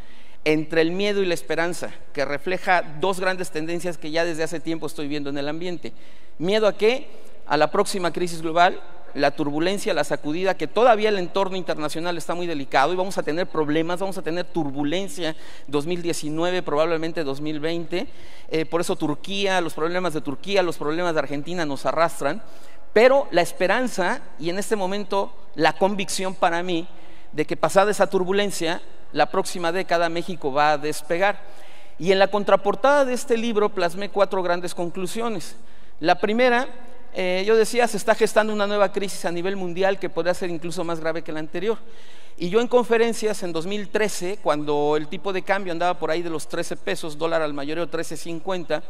Entre el miedo y la esperanza, que refleja dos grandes tendencias que ya desde hace tiempo estoy viendo en el ambiente. ¿Miedo a qué? A la próxima crisis global, la turbulencia, la sacudida, que todavía el entorno internacional está muy delicado y vamos a tener problemas, vamos a tener turbulencia 2019, probablemente 2020. Por eso Turquía, los problemas de Turquía, los problemas de Argentina nos arrastran. Pero la esperanza y en este momento la convicción para mí de que pasada esa turbulencia, la próxima década México va a despegar. Y en la contraportada de este libro plasmé 4 grandes conclusiones. La primera, yo decía, se está gestando una nueva crisis a nivel mundial que podría ser incluso más grave que la anterior. Y yo en conferencias en 2013, cuando el tipo de cambio andaba por ahí de los 13 pesos, dólar al mayoreo 13.50,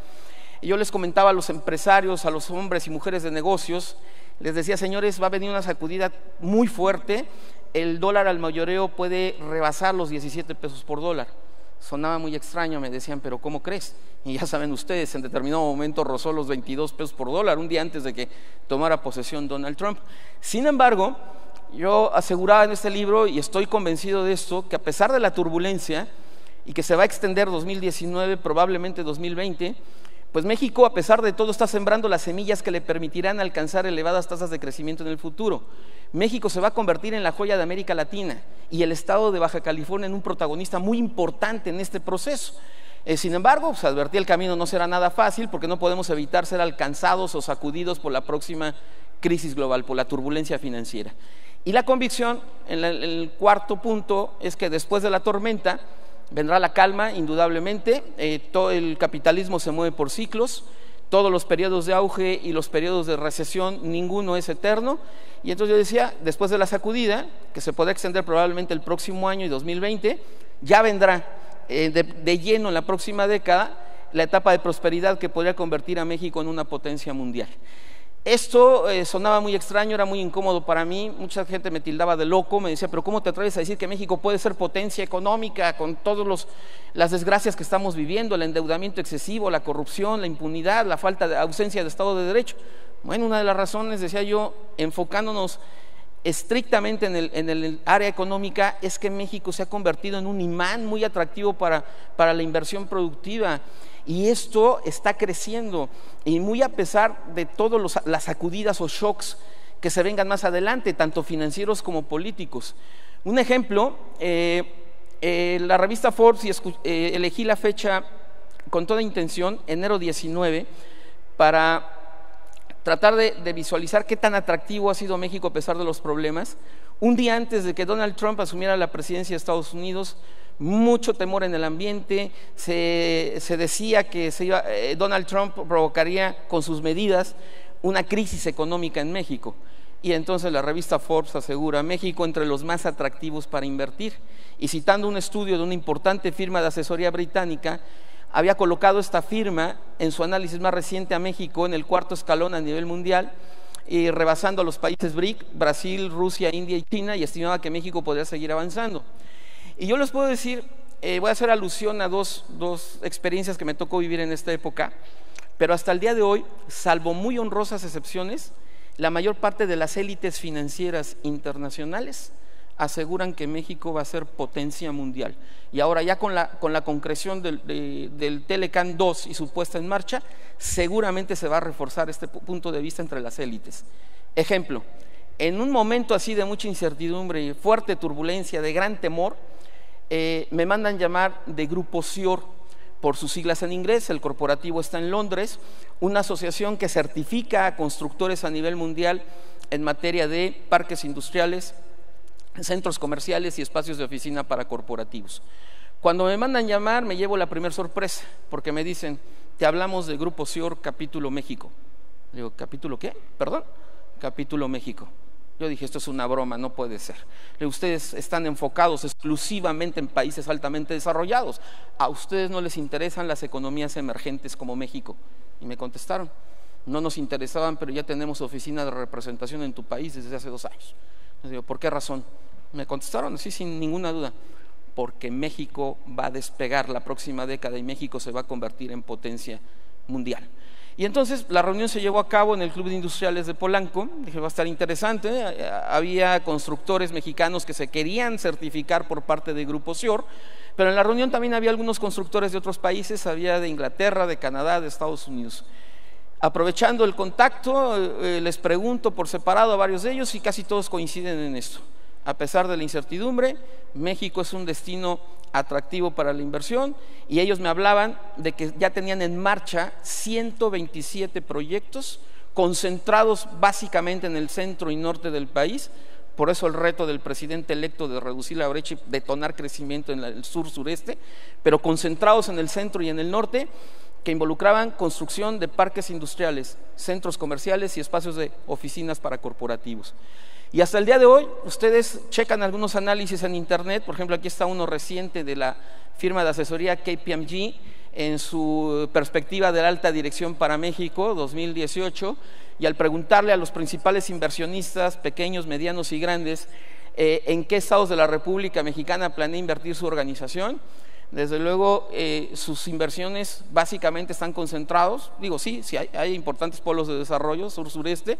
yo les comentaba a los empresarios, a los hombres y mujeres de negocios, les decía: señores, va a venir una sacudida muy fuerte, el dólar al mayoreo puede rebasar los 17 pesos por dólar. Sonaba muy extraño, me decían, pero ¿cómo crees? Y ya saben ustedes, en determinado momento rozó los 22 pesos por dólar, un día antes de que tomara posesión Donald Trump. Sin embargo, yo aseguraba en este libro, y estoy convencido de esto, que a pesar de la turbulencia, y que se va a extender 2019, probablemente 2020, pues México, a pesar de todo, está sembrando las semillas que le permitirán alcanzar elevadas tasas de crecimiento en el futuro. México se va a convertir en la joya de América Latina y el estado de Baja California en un protagonista muy importante en este proceso. Sin embargo, pues advertí, el camino no será nada fácil porque no podemos evitar ser alcanzados o sacudidos por la próxima crisis global, por la turbulencia financiera. Y la convicción, en el cuarto punto, es que después de la tormenta vendrá la calma, indudablemente. Todo el capitalismo se mueve por ciclos, todos los periodos de auge y los periodos de recesión, ninguno es eterno. Y entonces yo decía, después de la sacudida, que se podrá extender probablemente el próximo año y 2020, ya vendrá de lleno en la próxima década la etapa de prosperidad que podría convertir a México en una potencia mundial. Esto sonaba muy extraño, era muy incómodo para mí, mucha gente me tildaba de loco, me decía, pero ¿cómo te atreves a decir que México puede ser potencia económica con todas las desgracias que estamos viviendo, el endeudamiento excesivo, la corrupción, la impunidad, la falta de ausencia de Estado de Derecho? Bueno, una de las razones, decía yo, enfocándonos estrictamente en el área económica, es que México se ha convertido en un imán muy atractivo para la inversión productiva. Y esto está creciendo, y muy a pesar de todas las sacudidas o shocks que se vengan más adelante, tanto financieros como políticos. Un ejemplo, la revista Forbes, elegí la fecha con toda intención, enero 19, para tratar de visualizar qué tan atractivo ha sido México a pesar de los problemas. Un día antes de que Donald Trump asumiera la presidencia de Estados Unidos, mucho temor en el ambiente, se decía que Donald Trump provocaría con sus medidas una crisis económica en México. y entonces la revista Forbes asegura México entre los más atractivos para invertir, y citando un estudio de una importante firma de asesoría británica, había colocado esta firma en su análisis más reciente a México en el cuarto escalón a nivel mundial, y rebasando a los países BRIC, Brasil, Rusia, India y China, y estimaba que México podría seguir avanzando. Y yo les puedo decir, voy a hacer alusión a dos experiencias que me tocó vivir en esta época, pero hasta el día de hoy, salvo muy honrosas excepciones, la mayor parte de las élites financieras internacionales aseguran que México va a ser potencia mundial. Y ahora ya con la concreción del Telecán 2 y su puesta en marcha, seguramente se va a reforzar este punto de vista entre las élites. Ejemplo, en un momento así de mucha incertidumbre, fuerte turbulencia, de gran temor, me mandan llamar de Grupo SIOR, por sus siglas en inglés. El corporativo está en Londres, una asociación que certifica a constructores a nivel mundial en materia de parques industriales, centros comerciales y espacios de oficina para corporativos. Cuando me mandan llamar, me llevo la primera sorpresa, porque me dicen, te hablamos de Grupo SIOR Capítulo México. Le digo, ¿capítulo qué? Perdón, Capítulo México. Yo dije, esto es una broma, no puede ser. Ustedes están enfocados exclusivamente en países altamente desarrollados. A ustedes no les interesan las economías emergentes como México. Y me contestaron, no nos interesaban, pero ya tenemos oficina de representación en tu país desde hace 2 años. Les digo, ¿por qué razón? Me contestaron así sin ninguna duda, porque México va a despegar la próxima década y México se va a convertir en potencia mundial. Y entonces la reunión se llevó a cabo en el Club de Industriales de Polanco. Dije, va a estar interesante. Había constructores mexicanos que se querían certificar por parte del Grupo SIOR, pero en la reunión también había algunos constructores de otros países, había de Inglaterra, de Canadá, de Estados Unidos. Aprovechando el contacto, les pregunto por separado a varios de ellos y casi todos coinciden en esto. A pesar de la incertidumbre, México es un destino atractivo para la inversión, y ellos me hablaban de que ya tenían en marcha 127 proyectos concentrados básicamente en el centro y norte del país. Por eso el reto del presidente electo de reducir la brecha y detonar crecimiento en el sur-sureste, pero concentrados en el centro y en el norte, que involucraban construcción de parques industriales, centros comerciales y espacios de oficinas para corporativos. Y hasta el día de hoy, ustedes checan algunos análisis en internet. Por ejemplo, aquí está uno reciente de la firma de asesoría KPMG en su perspectiva de la alta dirección para México 2018, y al preguntarle a los principales inversionistas, pequeños, medianos y grandes, en qué estados de la República Mexicana planea invertir su organización, desde luego sus inversiones básicamente están concentrados, digo sí hay importantes polos de desarrollo sur-sureste,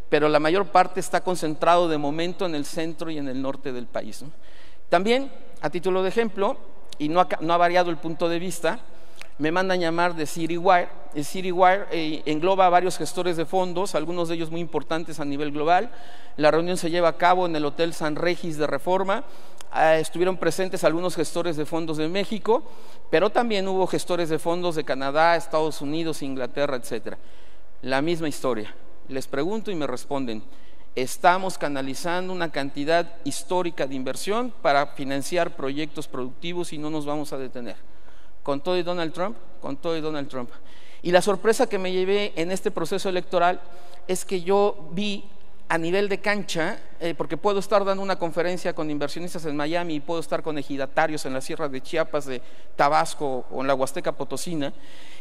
pero la mayor parte está concentrado de momento en el centro y en el norte del país, ¿no? También, a título de ejemplo, y no ha variado el punto de vista, me mandan llamar de Citywire. El Citywire engloba a varios gestores de fondos, algunos de ellos muy importantes a nivel global. La reunión se lleva a cabo en el Hotel San Regis de Reforma. Estuvieron presentes algunos gestores de fondos de México, pero también hubo gestores de fondos de Canadá, Estados Unidos, Inglaterra, etcétera. La misma historia. Les pregunto y me responden, estamos canalizando una cantidad histórica de inversión para financiar proyectos productivos y no nos vamos a detener. ¿Con todo y Donald Trump? Con todo y Donald Trump. Y la sorpresa que me llevé en este proceso electoral es que yo vi a nivel de cancha, porque puedo estar dando una conferencia con inversionistas en Miami y puedo estar con ejidatarios en la sierra de Chiapas, de Tabasco o en la Huasteca Potosina,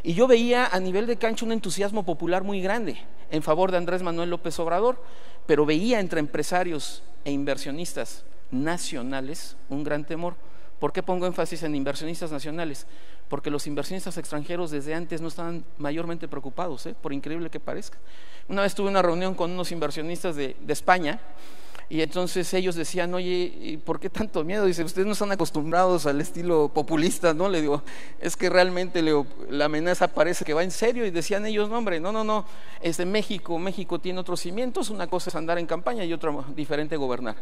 y yo veía a nivel de cancha un entusiasmo popular muy grande en favor de Andrés Manuel López Obrador, pero veía entre empresarios e inversionistas nacionales un gran temor. ¿Por qué pongo énfasis en inversionistas nacionales? Porque los inversionistas extranjeros desde antes no estaban mayormente preocupados, por increíble que parezca. Una vez tuve una reunión con unos inversionistas de España, y entonces ellos decían, oye, ¿por qué tanto miedo? Dice, ustedes no están acostumbrados al estilo populista, ¿no? Le digo, es que realmente la amenaza parece que va en serio. Y decían ellos, no hombre, no, México tiene otros cimientos, una cosa es andar en campaña y otra diferente gobernar.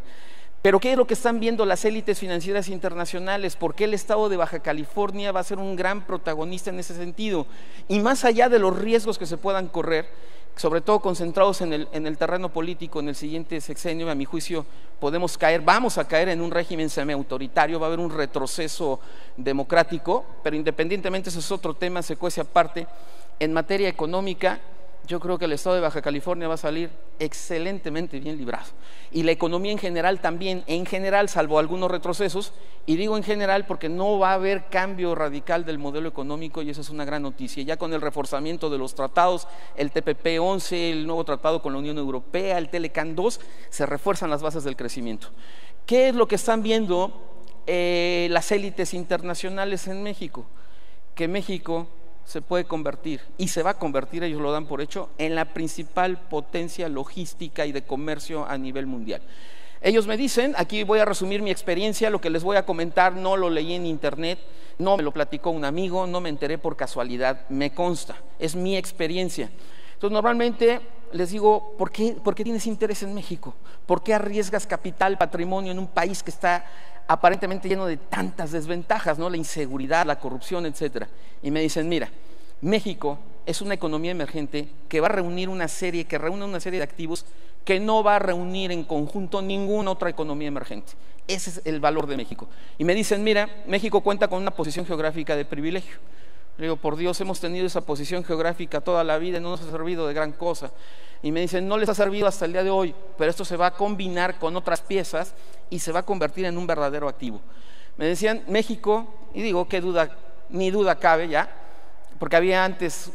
Pero ¿qué es lo que están viendo las élites financieras internacionales? ¿Por qué el estado de Baja California va a ser un gran protagonista en ese sentido? Y más allá de los riesgos que se puedan correr, sobre todo concentrados en el terreno político, en el siguiente sexenio, a mi juicio, vamos a caer en un régimen semiautoritario, va a haber un retroceso democrático, pero independientemente, ese es otro tema, se cuece aparte. En materia económica, yo creo que el estado de Baja California va a salir excelentemente bien librado. Y la economía en general también, salvo algunos retrocesos, y digo en general porque no va a haber cambio radical del modelo económico, y esa es una gran noticia. Ya con el reforzamiento de los tratados, el TPP-11, el nuevo tratado con la Unión Europea, el TLCAN-2, se refuerzan las bases del crecimiento. ¿Qué es lo que están viendo las élites internacionales en México? Que México se puede convertir, y se va a convertir, ellos lo dan por hecho, en la principal potencia logística y de comercio a nivel mundial. Ellos me dicen, aquí voy a resumir mi experiencia, lo que les voy a comentar no lo leí en internet, no me lo platicó un amigo, no me enteré por casualidad, me consta, es mi experiencia. Entonces normalmente les digo, ¿por qué tienes interés en México? ¿Por qué arriesgas capital, patrimonio en un país que está aparentemente lleno de tantas desventajas, ¿no? La inseguridad, la corrupción, etcétera? Y me dicen, mira, México es una economía emergente que va a reunir una serie de activos que no va a reunir en conjunto ninguna otra economía emergente. Ese es el valor de México. Y me dicen, mira, México cuenta con una posición geográfica de privilegio. Le digo, por Dios, hemos tenido esa posición geográfica toda la vida y no nos ha servido de gran cosa. Y me dicen, no les ha servido hasta el día de hoy, pero esto se va a combinar con otras piezas y se va a convertir en un verdadero activo. Me decían, México, y digo, qué duda, ni duda cabe ya, porque había antes,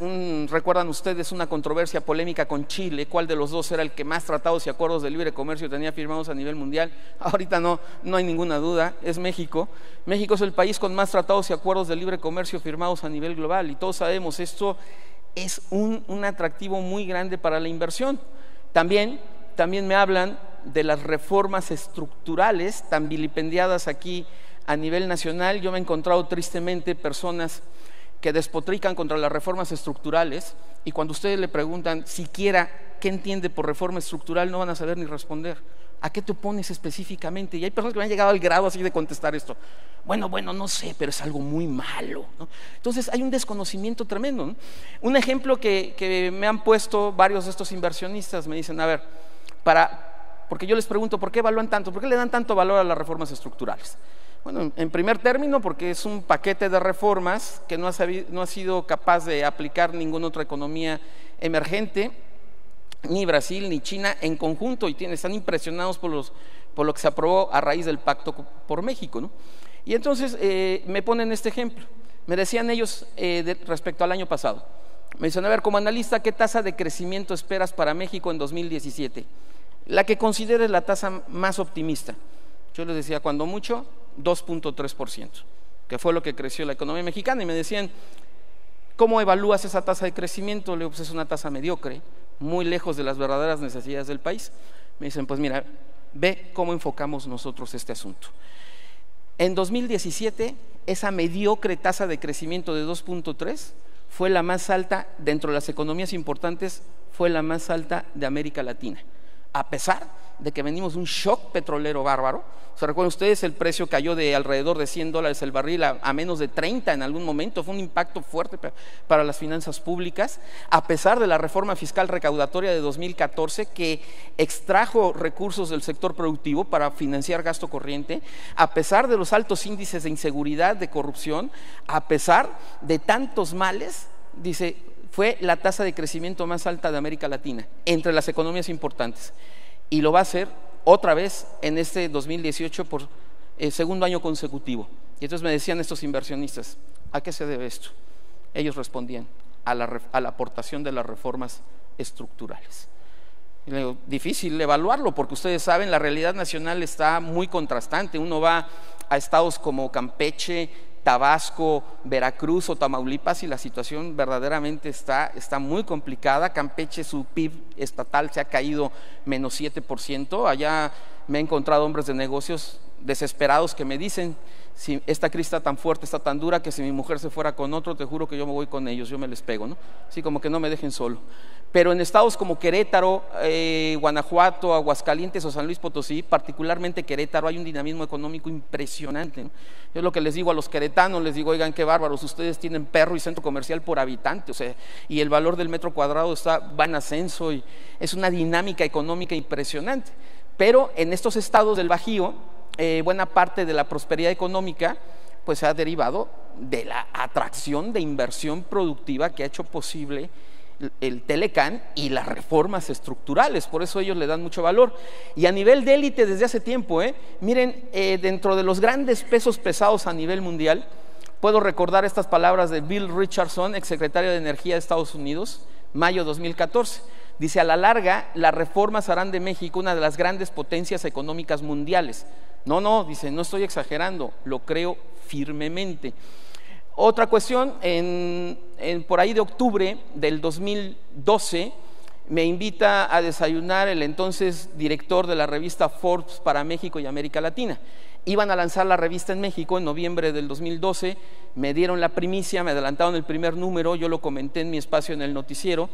recuerdan ustedes, una controversia polémica con Chile, cuál de los dos era el que más tratados y acuerdos de libre comercio tenía firmados a nivel mundial. Ahorita no hay ninguna duda, es México. México es el país con más tratados y acuerdos de libre comercio firmados a nivel global, y todos sabemos, esto es un atractivo muy grande para la inversión. También me hablan de las reformas estructurales tan vilipendiadas aquí a nivel nacional. Yo me he encontrado tristemente personas que despotrican contra las reformas estructurales, y cuando ustedes le preguntan siquiera qué entiende por reforma estructural, no van a saber ni responder. ¿A qué te opones específicamente? Y hay personas que me han llegado al grado así de contestar esto. Bueno, no sé, pero es algo muy malo, ¿no? Entonces hay un desconocimiento tremendo, ¿no? Un ejemplo que me han puesto varios de estos inversionistas, me dicen, a ver, porque yo les pregunto, ¿por qué evalúan tanto? ¿Por qué le dan tanto valor a las reformas estructurales? Bueno, en primer término, porque es un paquete de reformas que no ha sido capaz de aplicar ninguna otra economía emergente, ni Brasil ni China en conjunto, y están impresionados por lo que se aprobó a raíz del Pacto por México, ¿no? Y entonces me ponen este ejemplo. Me decían ellos respecto al año pasado, me dicen, a ver, como analista, ¿qué tasa de crecimiento esperas para México en 2017? La que consideres la tasa más optimista. Yo les decía, cuando mucho, 2.3%, que fue lo que creció la economía mexicana. Y me decían, ¿cómo evalúas esa tasa de crecimiento? Le digo, pues es una tasa mediocre, muy lejos de las verdaderas necesidades del país. Me dicen, pues mira, ve cómo enfocamos nosotros este asunto. En 2017, esa mediocre tasa de crecimiento de 2.3 fue la más alta dentro de las economías importantes, fue la más alta de América Latina, a pesar de que venimos de un shock petrolero bárbaro. O sea, recuerden ustedes, el precio cayó de alrededor de $100 el barril a menos de 30 en algún momento. Fue un impacto fuerte para las finanzas públicas, a pesar de la reforma fiscal recaudatoria de 2014 que extrajo recursos del sector productivo para financiar gasto corriente, a pesar de los altos índices de inseguridad, de corrupción, a pesar de tantos males, dice, fue la tasa de crecimiento más alta de América Latina, entre las economías importantes. Y lo va a hacer otra vez en este 2018 por segundo año consecutivo. Y entonces me decían estos inversionistas, ¿a qué se debe esto? Ellos respondían, a la aportación de las reformas estructurales. Y le digo, difícil evaluarlo, porque ustedes saben, la realidad nacional está muy contrastante. Uno va a estados como Campeche, Tabasco, Veracruz o Tamaulipas y la situación verdaderamente está muy complicada. Campeche, su PIB estatal se ha caído menos 7%. Allá me he encontrado hombres de negocios desesperados que me dicen, si esta crisis está tan fuerte, está tan dura, que si mi mujer se fuera con otro, te juro que yo me voy con ellos, yo me les pego, ¿no? Así como que no me dejen solo. Pero en estados como Querétaro, Guanajuato, Aguascalientes o San Luis Potosí, particularmente Querétaro, hay un dinamismo económico impresionante, ¿no? Yo lo que les digo a los queretanos, les digo, oigan, qué bárbaros, ustedes tienen perro y centro comercial por habitante, o sea, y el valor del metro cuadrado va en ascenso, y es una dinámica económica impresionante. Pero en estos estados del Bajío, buena parte de la prosperidad económica pues se ha derivado de la atracción de inversión productiva que ha hecho posible el Telecán y las reformas estructurales, por eso ellos le dan mucho valor. Y a nivel de élite desde hace tiempo, miren, dentro de los grandes pesos pesados a nivel mundial, puedo recordar estas palabras de Bill Richardson, exsecretario de Energía de Estados Unidos, mayo 2014. Dice: a la larga, las reformas harán de México una de las grandes potencias económicas mundiales. No, dice, no estoy exagerando, lo creo firmemente. Otra cuestión, por ahí de octubre del 2012, me invita a desayunar el entonces director de la revista Forbes para México y América Latina. Iban a lanzar la revista en México en noviembre del 2012, me dieron la primicia, me adelantaron el primer número, yo lo comenté en mi espacio en el noticiero,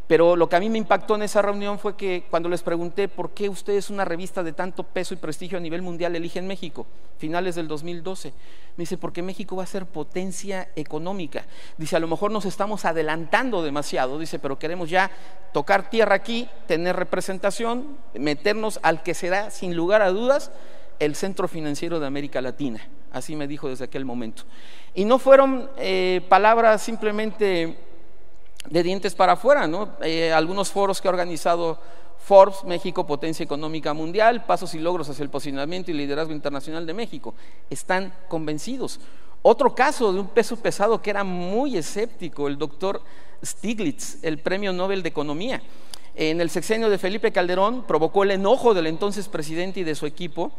pero lo que a mí me impactó en esa reunión fue que cuando les pregunté por qué ustedes, una revista de tanto peso y prestigio a nivel mundial, eligen México, finales del 2012, me dice: porque México va a ser potencia económica. Dice: a lo mejor nos estamos adelantando demasiado, dice, pero queremos ya tocar tierra aquí, tener representación, meternos al que será sin lugar a dudas el centro financiero de América Latina. Así me dijo desde aquel momento. Y no fueron palabras simplemente de dientes para afuera, ¿no? Algunos foros que ha organizado Forbes, México, potencia económica mundial, pasos y logros hacia el posicionamiento y liderazgo internacional de México, están convencidos. Otro caso de un peso pesado que era muy escéptico, el doctor Stiglitz, el premio Nobel de Economía. En el sexenio de Felipe Calderón provocó el enojo del entonces presidente y de su equipo,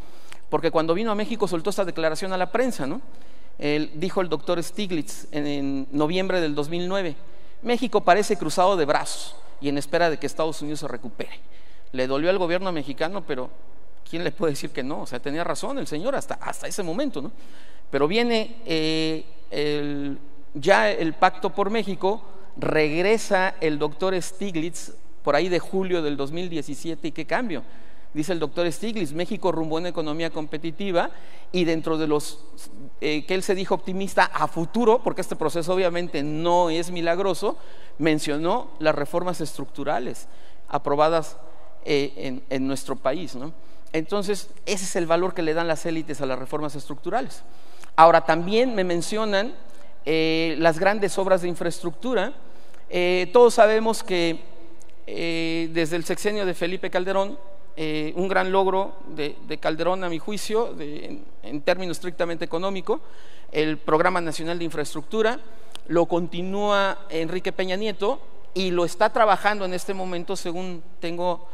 porque cuando vino a México soltó esta declaración a la prensa, ¿no? Dijo el doctor Stiglitz en noviembre del 2009: México parece cruzado de brazos y en espera de que Estados Unidos se recupere. Le dolió al gobierno mexicano, pero ¿quién le puede decir que no? O sea, tenía razón el señor hasta ese momento, ¿no? Pero viene ya el Pacto por México, regresa el doctor Stiglitz por ahí de julio del 2017, ¿y qué cambio? Dice el doctor Stiglitz: México rumbo a una economía competitiva, y dentro de los que él se dijo optimista a futuro, porque este proceso obviamente no es milagroso, mencionó las reformas estructurales aprobadas en nuestro país, ¿no? Entonces, ese es el valor que le dan las élites a las reformas estructurales. Ahora, también me mencionan las grandes obras de infraestructura. Todos sabemos que desde el sexenio de Felipe Calderón, un gran logro de Calderón, a mi juicio, en términos estrictamente económico, el Programa Nacional de Infraestructura, lo continúa Enrique Peña Nieto y lo está trabajando en este momento, según tengo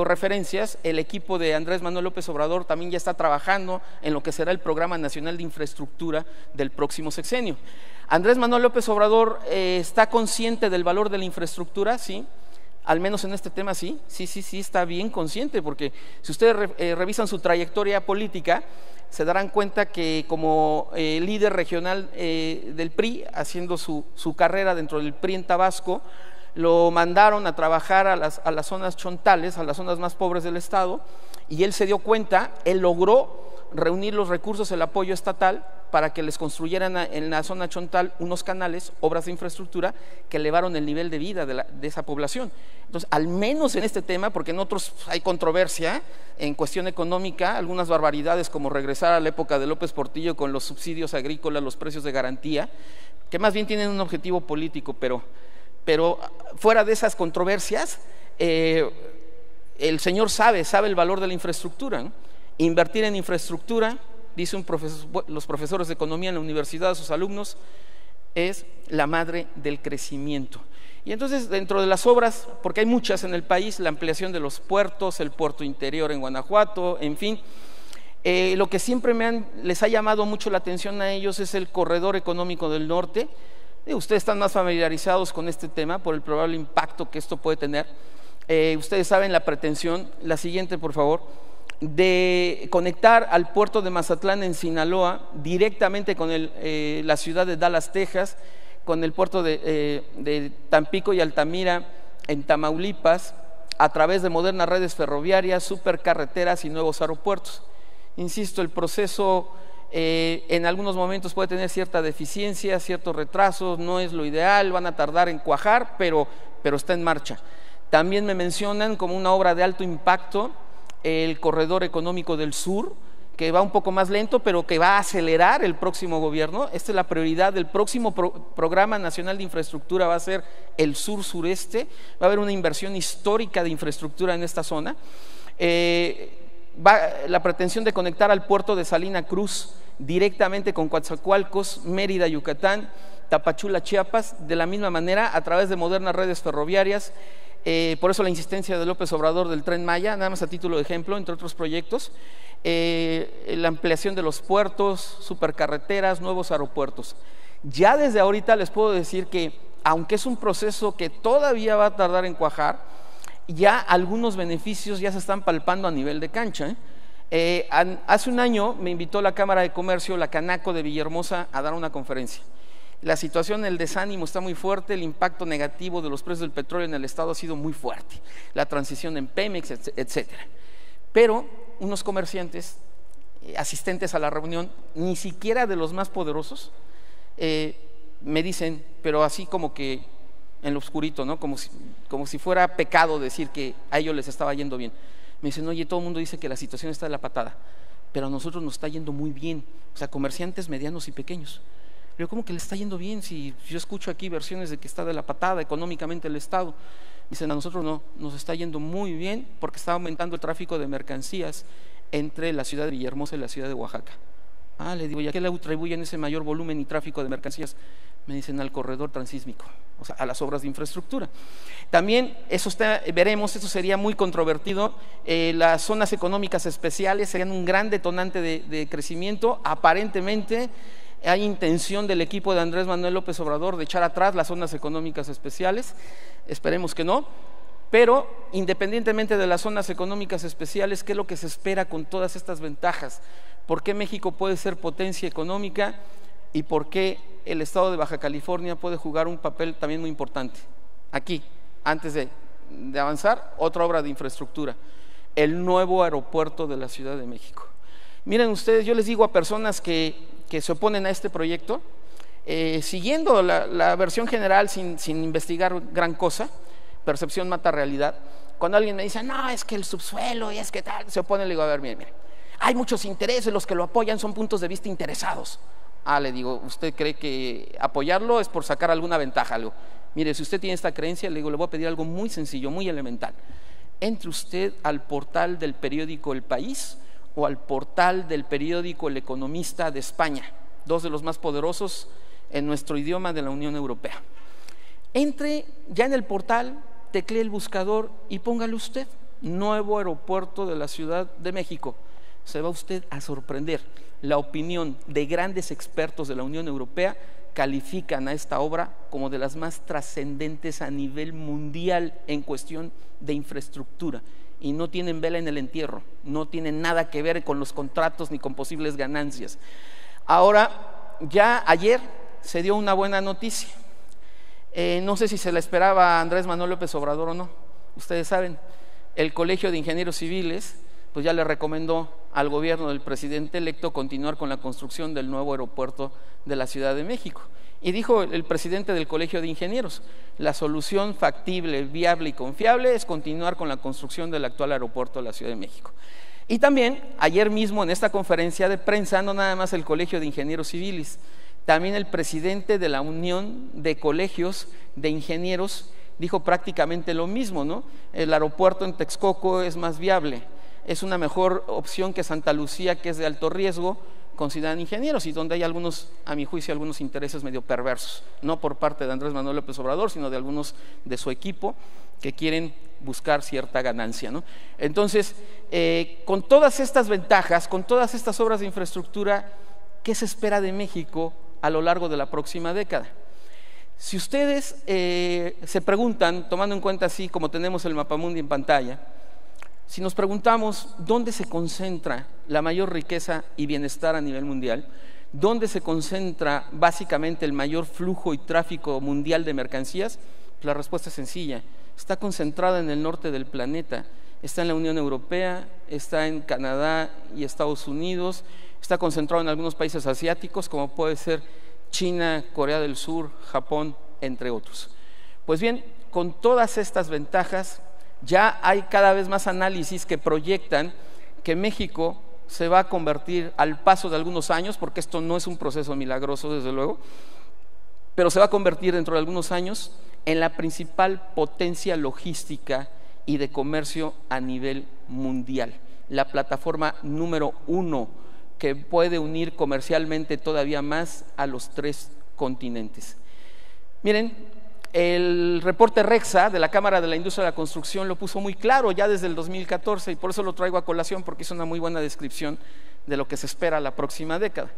referencias, el equipo de Andrés Manuel López Obrador también ya está trabajando en lo que será el Programa Nacional de Infraestructura del próximo sexenio. Andrés Manuel López Obrador está consciente del valor de la infraestructura, sí. Al menos en este tema sí está bien consciente, porque si ustedes revisan su trayectoria política, se darán cuenta que como líder regional del PRI, haciendo su carrera dentro del PRI en Tabasco, lo mandaron a trabajar a las zonas chontales, a las zonas más pobres del estado, y él se dio cuenta, él logró reunir los recursos, el apoyo estatal, para que les construyeran en la zona chontal unos canales, obras de infraestructura que elevaron el nivel de vida de esa población. Entonces, al menos en este tema, porque en otros hay controversia en cuestión económica, algunas barbaridades como regresar a la época de López Portillo con los subsidios agrícolas, los precios de garantía, que más bien tienen un objetivo político, pero fuera de esas controversias, el señor sabe el valor de la infraestructura, ¿no? Invertir en infraestructura, dice los profesores de economía en la universidad a sus alumnos, es la madre del crecimiento. Y entonces, dentro de las obras, porque hay muchas en el país, la ampliación de los puertos, el puerto interior en Guanajuato, en fin, lo que siempre les ha llamado mucho la atención a ellos es el corredor económico del norte. Ustedes están más familiarizados con este tema por el probable impacto que esto puede tener. Ustedes saben la pretensión, la siguiente por favor, de conectar al puerto de Mazatlán en Sinaloa directamente con la ciudad de Dallas, Texas, con el puerto de Tampico y Altamira en Tamaulipas, a través de modernas redes ferroviarias, supercarreteras y nuevos aeropuertos. Insisto, el proceso en algunos momentos puede tener cierta deficiencia, ciertos retrasos, no es lo ideal, van a tardar en cuajar, pero está en marcha. También me mencionan como una obra de alto impacto el corredor económico del sur, que va un poco más lento, pero que va a acelerar el próximo gobierno. Esta es la prioridad del próximo Programa Nacional de Infraestructura, va a ser el sur-sureste. Va a haber una inversión histórica de infraestructura en esta zona. La pretensión de conectar al puerto de Salina Cruz directamente con Coatzacoalcos, Mérida, Yucatán, Tapachula, Chiapas, de la misma manera, a través de modernas redes ferroviarias. Por eso la insistencia de López Obrador del Tren Maya, nada más a título de ejemplo, entre otros proyectos. La ampliación de los puertos, supercarreteras, nuevos aeropuertos. Ya desde ahorita les puedo decir que, aunque es un proceso que todavía va a tardar en cuajar, ya algunos beneficios ya se están palpando a nivel de cancha. Hace un año me invitó la Cámara de Comercio, la Canaco de Villahermosa, a dar una conferencia. La situación, el desánimo está muy fuerte, el impacto negativo de los precios del petróleo en el estado ha sido muy fuerte, la transición en Pemex, etcétera. Pero unos comerciantes, asistentes a la reunión, ni siquiera de los más poderosos, me dicen, pero así como que en lo oscurito, ¿no? Como si fuera pecado decir que a ellos les estaba yendo bien. Me dicen, oye, todo el mundo dice que la situación está de la patada, pero a nosotros nos está yendo muy bien, o sea, comerciantes medianos y pequeños. Pero ¿cómo que le está yendo bien? Si yo escucho aquí versiones de que está de la patada económicamente el Estado. Dicen, a nosotros no, nos está yendo muy bien porque está aumentando el tráfico de mercancías entre la ciudad de Villahermosa y la ciudad de Oaxaca. Le digo, ¿y a qué le atribuyen ese mayor volumen y tráfico de mercancías? Me dicen, al corredor transísmico, o sea, a las obras de infraestructura. También eso veremos, eso sería muy controvertido. Las zonas económicas especiales serían un gran detonante de crecimiento. Aparentemente hay intención del equipo de Andrés Manuel López Obrador de echar atrás las zonas económicas especiales. Esperemos que no. Pero independientemente de las zonas económicas especiales, ¿qué es lo que se espera con todas estas ventajas? ¿Por qué México puede ser potencia económica y por qué el estado de Baja California puede jugar un papel también muy importante? Aquí, antes de avanzar, otra obra de infraestructura, el nuevo aeropuerto de la Ciudad de México. Miren ustedes, yo les digo a personas que se oponen a este proyecto, siguiendo la versión general sin investigar gran cosa, percepción mata realidad. Cuando alguien me dice, no, es que el subsuelo y es que tal, se opone, le digo, a ver, mire, hay muchos intereses, los que lo apoyan son puntos de vista interesados. Le digo, ¿usted cree que apoyarlo es por sacar alguna ventaja? Le digo, mire, si usted tiene esta creencia, le digo, le voy a pedir algo muy sencillo, muy elemental. Entre usted al portal del periódico El País o al portal del periódico El Economista de España, dos de los más poderosos en nuestro idioma de la Unión Europea. Entre ya en el portal, teclee el buscador y póngale usted nuevo aeropuerto de la Ciudad de México. Se va usted a sorprender. La opinión de grandes expertos de la Unión Europea califican a esta obra como de las más trascendentes a nivel mundial en cuestión de infraestructura, y no tienen vela en el entierro, no tienen nada que ver con los contratos ni con posibles ganancias. Ahora, ya ayer se dio una buena noticia. No sé si se la esperaba a Andrés Manuel López Obrador o no. Ustedes saben, el Colegio de Ingenieros Civiles pues ya le recomendó al gobierno del presidente electo continuar con la construcción del nuevo aeropuerto de la Ciudad de México. Y dijo el presidente del Colegio de Ingenieros, la solución factible, viable y confiable es continuar con la construcción del actual aeropuerto de la Ciudad de México. Y también ayer mismo en esta conferencia de prensa, no nada más el Colegio de Ingenieros Civiles, también el presidente de la Unión de Colegios de Ingenieros dijo prácticamente lo mismo, ¿no? El aeropuerto en Texcoco es más viable, es una mejor opción que Santa Lucía, que es de alto riesgo, consideran ingenieros, y donde hay algunos, a mi juicio, algunos intereses medio perversos, no por parte de Andrés Manuel López Obrador, sino de algunos de su equipo que quieren buscar cierta ganancia, ¿no? Entonces, con todas estas ventajas, con todas estas obras de infraestructura, ¿qué se espera de México a lo largo de la próxima década? Si ustedes se preguntan, tomando en cuenta así como tenemos el mapamundi en pantalla, si nos preguntamos dónde se concentra la mayor riqueza y bienestar a nivel mundial, dónde se concentra básicamente el mayor flujo y tráfico mundial de mercancías, pues la respuesta es sencilla, está concentrada en el norte del planeta, está en la Unión Europea, está en Canadá y Estados Unidos, está concentrado en algunos países asiáticos como puede ser China, Corea del Sur, Japón, entre otros. Pues bien, con todas estas ventajas, ya hay cada vez más análisis que proyectan que México se va a convertir al paso de algunos años, porque esto no es un proceso milagroso desde luego, pero se va a convertir dentro de algunos años en la principal potencia logística y de comercio a nivel mundial, la plataforma número 1 que puede unir comercialmente todavía más a los 3 continentes. Miren, el reporte REXA de la Cámara de la Industria de la Construcción lo puso muy claro ya desde el 2014 y por eso lo traigo a colación, porque hizo una muy buena descripción de lo que se espera la próxima década.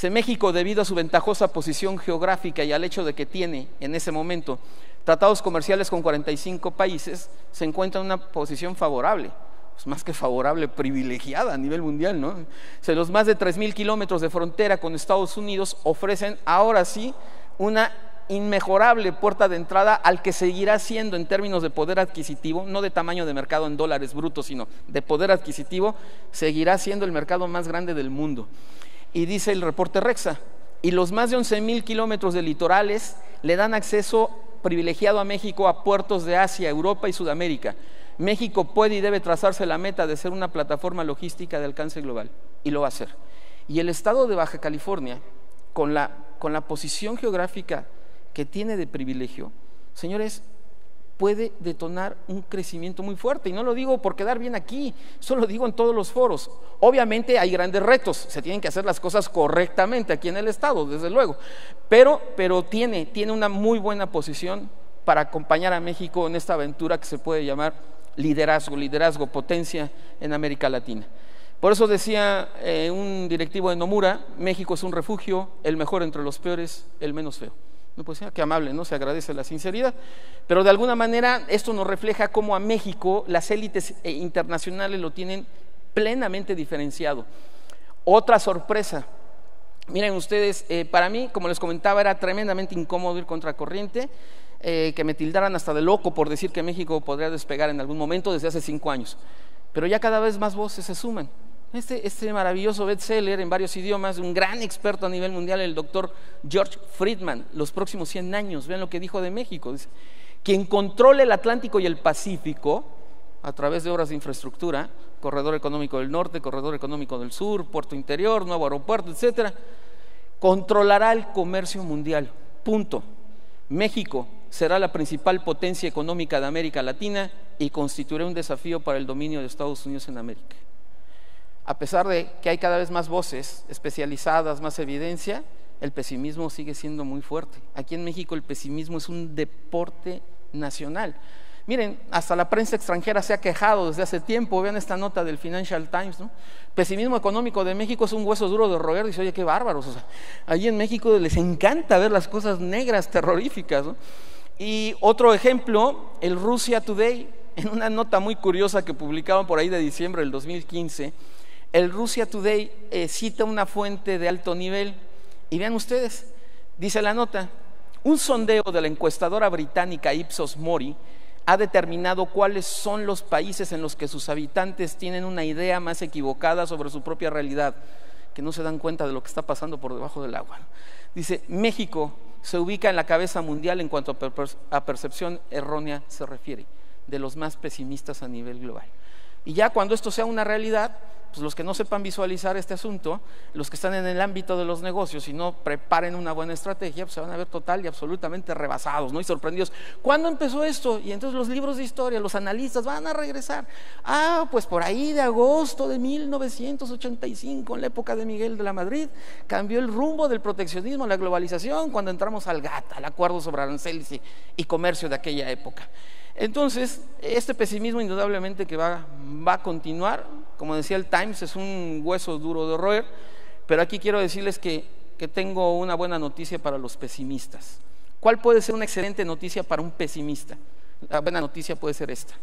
México, debido a su ventajosa posición geográfica y al hecho de que tiene en ese momento tratados comerciales con 45 países, se encuentra en una posición favorable, pues más que favorable, privilegiada a nivel mundial, ¿no? Los más de 3,000 kilómetros de frontera con Estados Unidos ofrecen ahora sí una inmejorable puerta de entrada al que seguirá siendo, en términos de poder adquisitivo, no de tamaño de mercado en dólares brutos, sino de poder adquisitivo, seguirá siendo el mercado más grande del mundo. Y dice el reporte REXA, y los más de 11,000 kilómetros de litorales le dan acceso privilegiado a México a puertos de Asia, Europa y Sudamérica. México puede y debe trazarse la meta de ser una plataforma logística de alcance global, y lo va a hacer. Y el estado de Baja California, con la posición geográfica que tiene de privilegio, señores, puede detonar un crecimiento muy fuerte, y no lo digo por quedar bien aquí, eso lo digo en todos los foros. Obviamente hay grandes retos, se tienen que hacer las cosas correctamente aquí en el estado, desde luego, pero tiene una muy buena posición para acompañar a México en esta aventura que se puede llamar liderazgo, potencia en América Latina. Por eso decía un directivo de Nomura, México es un refugio, el mejor entre los peores, el menos feo. No, pues qué amable, ¿no? Se agradece la sinceridad, pero de alguna manera esto nos refleja cómo a México las élites internacionales lo tienen plenamente diferenciado. Otra sorpresa, miren ustedes, para mí, como les comentaba, era tremendamente incómodo ir contracorriente, que me tildaran hasta de loco por decir que México podría despegar en algún momento desde hace 5 años, pero ya cada vez más voces se suman. Este maravilloso bestseller en varios idiomas, un gran experto a nivel mundial, el doctor George Friedman, los próximos 100 años, vean lo que dijo de México, dice, quien controle el Atlántico y el Pacífico a través de obras de infraestructura, corredor económico del norte, corredor económico del sur, puerto interior, nuevo aeropuerto, etcétera, controlará el comercio mundial, punto. México será la principal potencia económica de América Latina y constituirá un desafío para el dominio de Estados Unidos en América. A pesar de que hay cada vez más voces especializadas, más evidencia, el pesimismo sigue siendo muy fuerte. Aquí en México el pesimismo es un deporte nacional. Miren, hasta la prensa extranjera se ha quejado desde hace tiempo. Vean esta nota del Financial Times, ¿no? Pesimismo económico de México es un hueso duro de roer. Dice, oye, qué bárbaros. O sea, allí en México les encanta ver las cosas negras, terroríficas, ¿no? Y otro ejemplo, el Russia Today, en una nota muy curiosa que publicaban por ahí de diciembre del 2015, el Russia Today cita una fuente de alto nivel y vean ustedes, dice la nota, un sondeo de la encuestadora británica Ipsos Mori ha determinado cuáles son los países en los que sus habitantes tienen una idea más equivocada sobre su propia realidad, que no se dan cuenta de lo que está pasando por debajo del agua. Dice, México se ubica en la cabeza mundial en cuanto a percepción errónea se refiere, de los más pesimistas a nivel global. Y ya cuando esto sea una realidad, pues los que no sepan visualizar este asunto, los que están en el ámbito de los negocios y no preparen una buena estrategia, pues se van a ver total y absolutamente rebasados, ¿no? Y sorprendidos. ¿Cuándo empezó esto? Y entonces los libros de historia, los analistas van a regresar. Pues por ahí de agosto de 1985, en la época de Miguel de la Madrid, cambió el rumbo del proteccionismo, la globalización, cuando entramos al GATT, al Acuerdo sobre Aranceles y Comercio de aquella época. Entonces, este pesimismo indudablemente que va a continuar. Como decía el Times, es un hueso duro de roer, pero aquí quiero decirles que tengo una buena noticia para los pesimistas. ¿Cuál puede ser una excelente noticia para un pesimista? La buena noticia puede ser esta.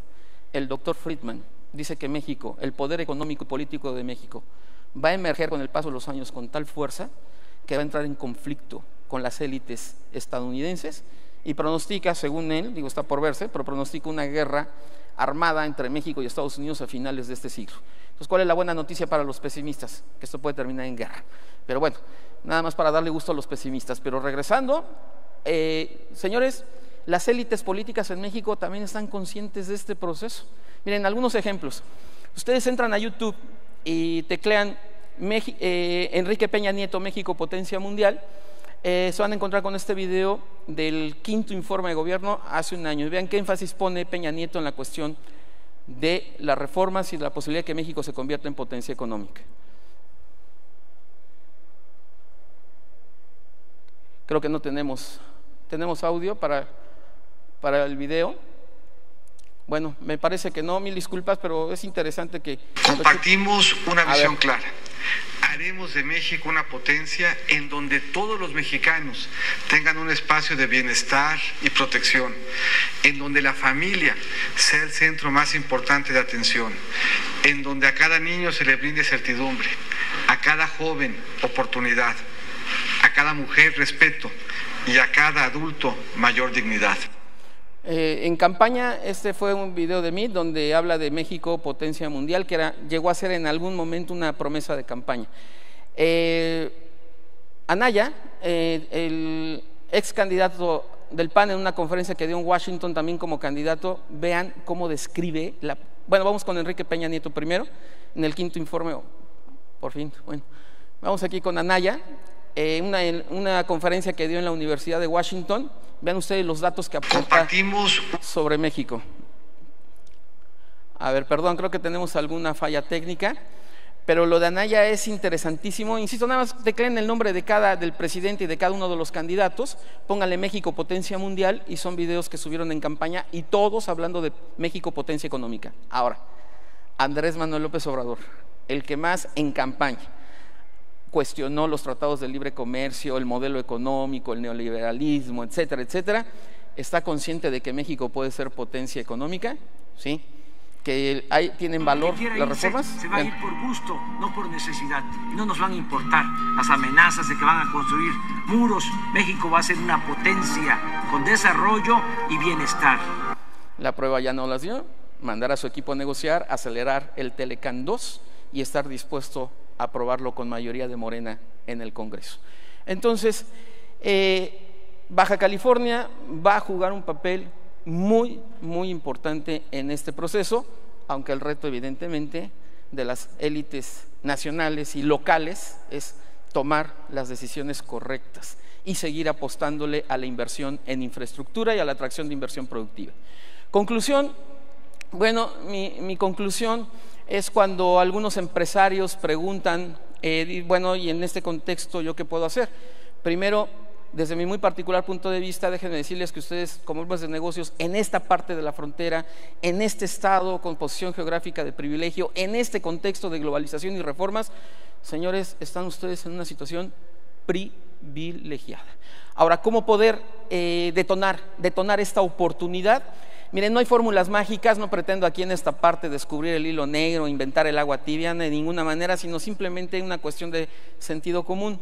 El doctor Friedman dice que México, el poder económico y político de México, va a emerger con el paso de los años con tal fuerza que va a entrar en conflicto con las élites estadounidenses y pronostica, según él, digo está por verse, pero pronostica una guerra armada entre México y Estados Unidos a finales de este siglo. Entonces, ¿cuál es la buena noticia para los pesimistas? Que esto puede terminar en guerra. Pero bueno, nada más para darle gusto a los pesimistas. Pero regresando, señores, las élites políticas en México también están conscientes de este proceso. Miren, algunos ejemplos. Ustedes entran a YouTube y teclean Enrique Peña Nieto, México potencia mundial, se van a encontrar con este video del 5º informe de gobierno hace un año. Y vean qué énfasis pone Peña Nieto en la cuestión de las reformas y de la posibilidad de que México se convierta en potencia económica. Creo que no tenemos audio para el video. Bueno, me parece que no, mil disculpas, pero es interesante que... Compartimos una visión clara. Haremos de México una potencia en donde todos los mexicanos tengan un espacio de bienestar y protección, en donde la familia sea el centro más importante de atención, en donde a cada niño se le brinde certidumbre, a cada joven oportunidad, a cada mujer respeto y a cada adulto mayor dignidad. En campaña, este fue un video de mí donde habla de México potencia mundial, que llegó a ser en algún momento una promesa de campaña. Anaya, el ex candidato del PAN, en una conferencia que dio en Washington también como candidato, vean cómo describe bueno, vamos con Enrique Peña Nieto primero, en el 5º informe, por fin, bueno, vamos aquí con Anaya, una conferencia que dio en la Universidad de Washington. Vean ustedes los datos que aporta sobre México. A ver, perdón, creo que tenemos alguna falla técnica, pero lo de Anaya es interesantísimo. Insisto, nada más tecleen el nombre del presidente y de cada uno de los candidatos, pónganle México potencia mundial, y son videos que subieron en campaña y todos hablando de México potencia económica. Ahora, Andrés Manuel López Obrador, el que más en campaña cuestionó los tratados de libre comercio, el modelo económico, el neoliberalismo, etcétera, etcétera, está consciente de que México puede ser potencia económica, ¿sí? Que ahí tienen valor las reformas. Se va a ir por gusto, no por necesidad, y no nos van a importar las amenazas de que van a construir muros. México va a ser una potencia con desarrollo y bienestar. La prueba ya no las dio, mandar a su equipo a negociar, acelerar el Telecán 2 y estar dispuesto aprobarlo con mayoría de Morena en el Congreso. Entonces, Baja California va a jugar un papel muy, muy importante en este proceso, aunque el reto evidentemente de las élites nacionales y locales es tomar las decisiones correctas y seguir apostándole a la inversión en infraestructura y a la atracción de inversión productiva. Conclusión, bueno, mi conclusión es cuando algunos empresarios preguntan, bueno, y en este contexto, ¿yo qué puedo hacer? Primero, desde mi muy particular punto de vista, déjenme decirles que ustedes, como hombres de negocios, en esta parte de la frontera, en este estado con posición geográfica de privilegio, en este contexto de globalización y reformas, señores, están ustedes en una situación privilegiada. Ahora, ¿cómo poder detonar esta oportunidad? Miren, no hay fórmulas mágicas, no pretendo aquí en esta parte descubrir el hilo negro, inventar el agua tibia de ninguna manera, sino simplemente una cuestión de sentido común.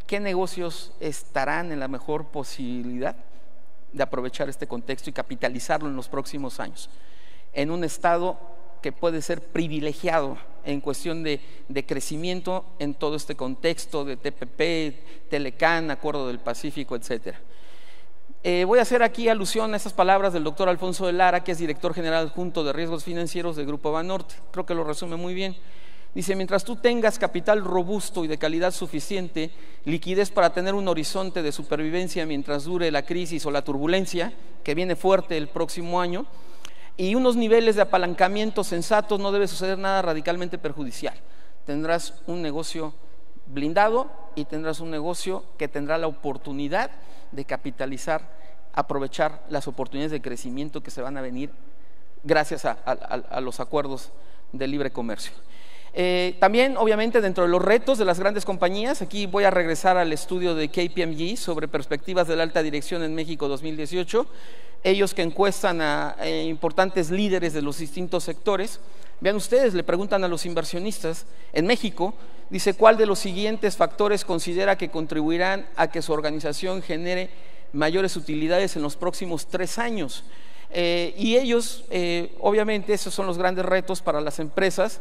¿Qué negocios estarán en la mejor posibilidad de aprovechar este contexto y capitalizarlo en los próximos años? En un estado que puede ser privilegiado en cuestión de crecimiento en todo este contexto de TPP, Telecán, Acuerdo del Pacífico, etcétera. Voy a hacer aquí alusión a esas palabras del doctor Alfonso de Lara, que es director general adjunto de riesgos financieros del Grupo Banorte. Creo que lo resume muy bien. Dice: mientras tú tengas capital robusto y de calidad suficiente, liquidez para tener un horizonte de supervivencia mientras dure la crisis o la turbulencia, que viene fuerte el próximo año, y unos niveles de apalancamiento sensatos, no debe suceder nada radicalmente perjudicial. Tendrás un negocio blindado y tendrás un negocio que tendrá la oportunidad de capitalizar, aprovechar las oportunidades de crecimiento que se van a venir gracias a los acuerdos de libre comercio. También, obviamente, dentro de los retos de las grandes compañías, aquí voy a regresar al estudio de KPMG sobre perspectivas de la alta dirección en México 2018, ellos que encuestan a importantes líderes de los distintos sectores. Vean ustedes, le preguntan a los inversionistas en México, dice: ¿cuál de los siguientes factores considera que contribuirán a que su organización genere mayores utilidades en los próximos 3 años? Y ellos, obviamente, esos son los grandes retos para las empresas: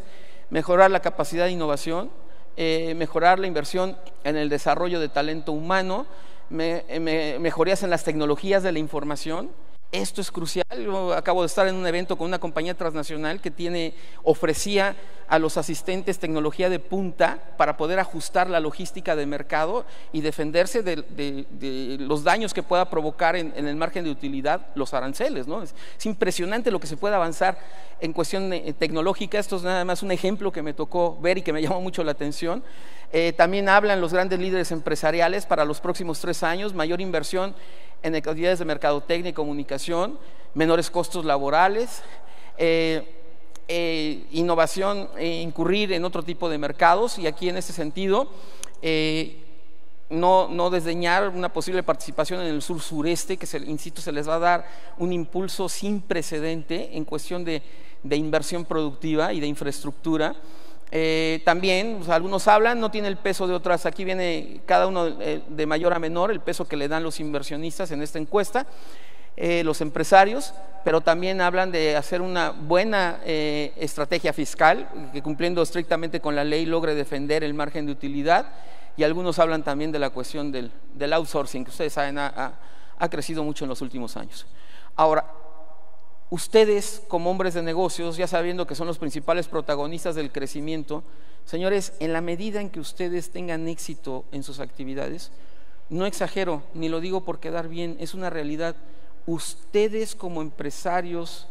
mejorar la capacidad de innovación, mejorar la inversión en el desarrollo de talento humano, mejorías en las tecnologías de la información, Esto es crucial. Yo acabo de estar en un evento con una compañía transnacional que ofrecía a los asistentes tecnología de punta para poder ajustar la logística de mercado y defenderse de los daños que pueda provocar en el margen de utilidad los aranceles, ¿no? Es impresionante lo que se puede avanzar en cuestión tecnológica. Esto es nada más un ejemplo que me tocó ver y que me llamó mucho la atención. También hablan los grandes líderes empresariales para los próximos 3 años, mayor inversión en actividades de mercadotecnia y comunicación, menores costos laborales, innovación, incurrir en otro tipo de mercados, y aquí en ese sentido no desdeñar una posible participación en el sur-sureste, que insisto, se les va a dar un impulso sin precedente en cuestión de inversión productiva y de infraestructura. También, pues, algunos hablan, no tiene el peso de otras, aquí viene cada uno de mayor a menor, el peso que le dan los inversionistas en esta encuesta, los empresarios, pero también hablan de hacer una buena estrategia fiscal, que cumpliendo estrictamente con la ley logre defender el margen de utilidad, y algunos hablan también de la cuestión del outsourcing, que ustedes saben ha crecido mucho en los últimos años. Ahora, ustedes como hombres de negocios, ya sabiendo que son los principales protagonistas del crecimiento, señores, en la medida en que ustedes tengan éxito en sus actividades, no exagero, ni lo digo por quedar bien, es una realidad, ustedes como empresarios,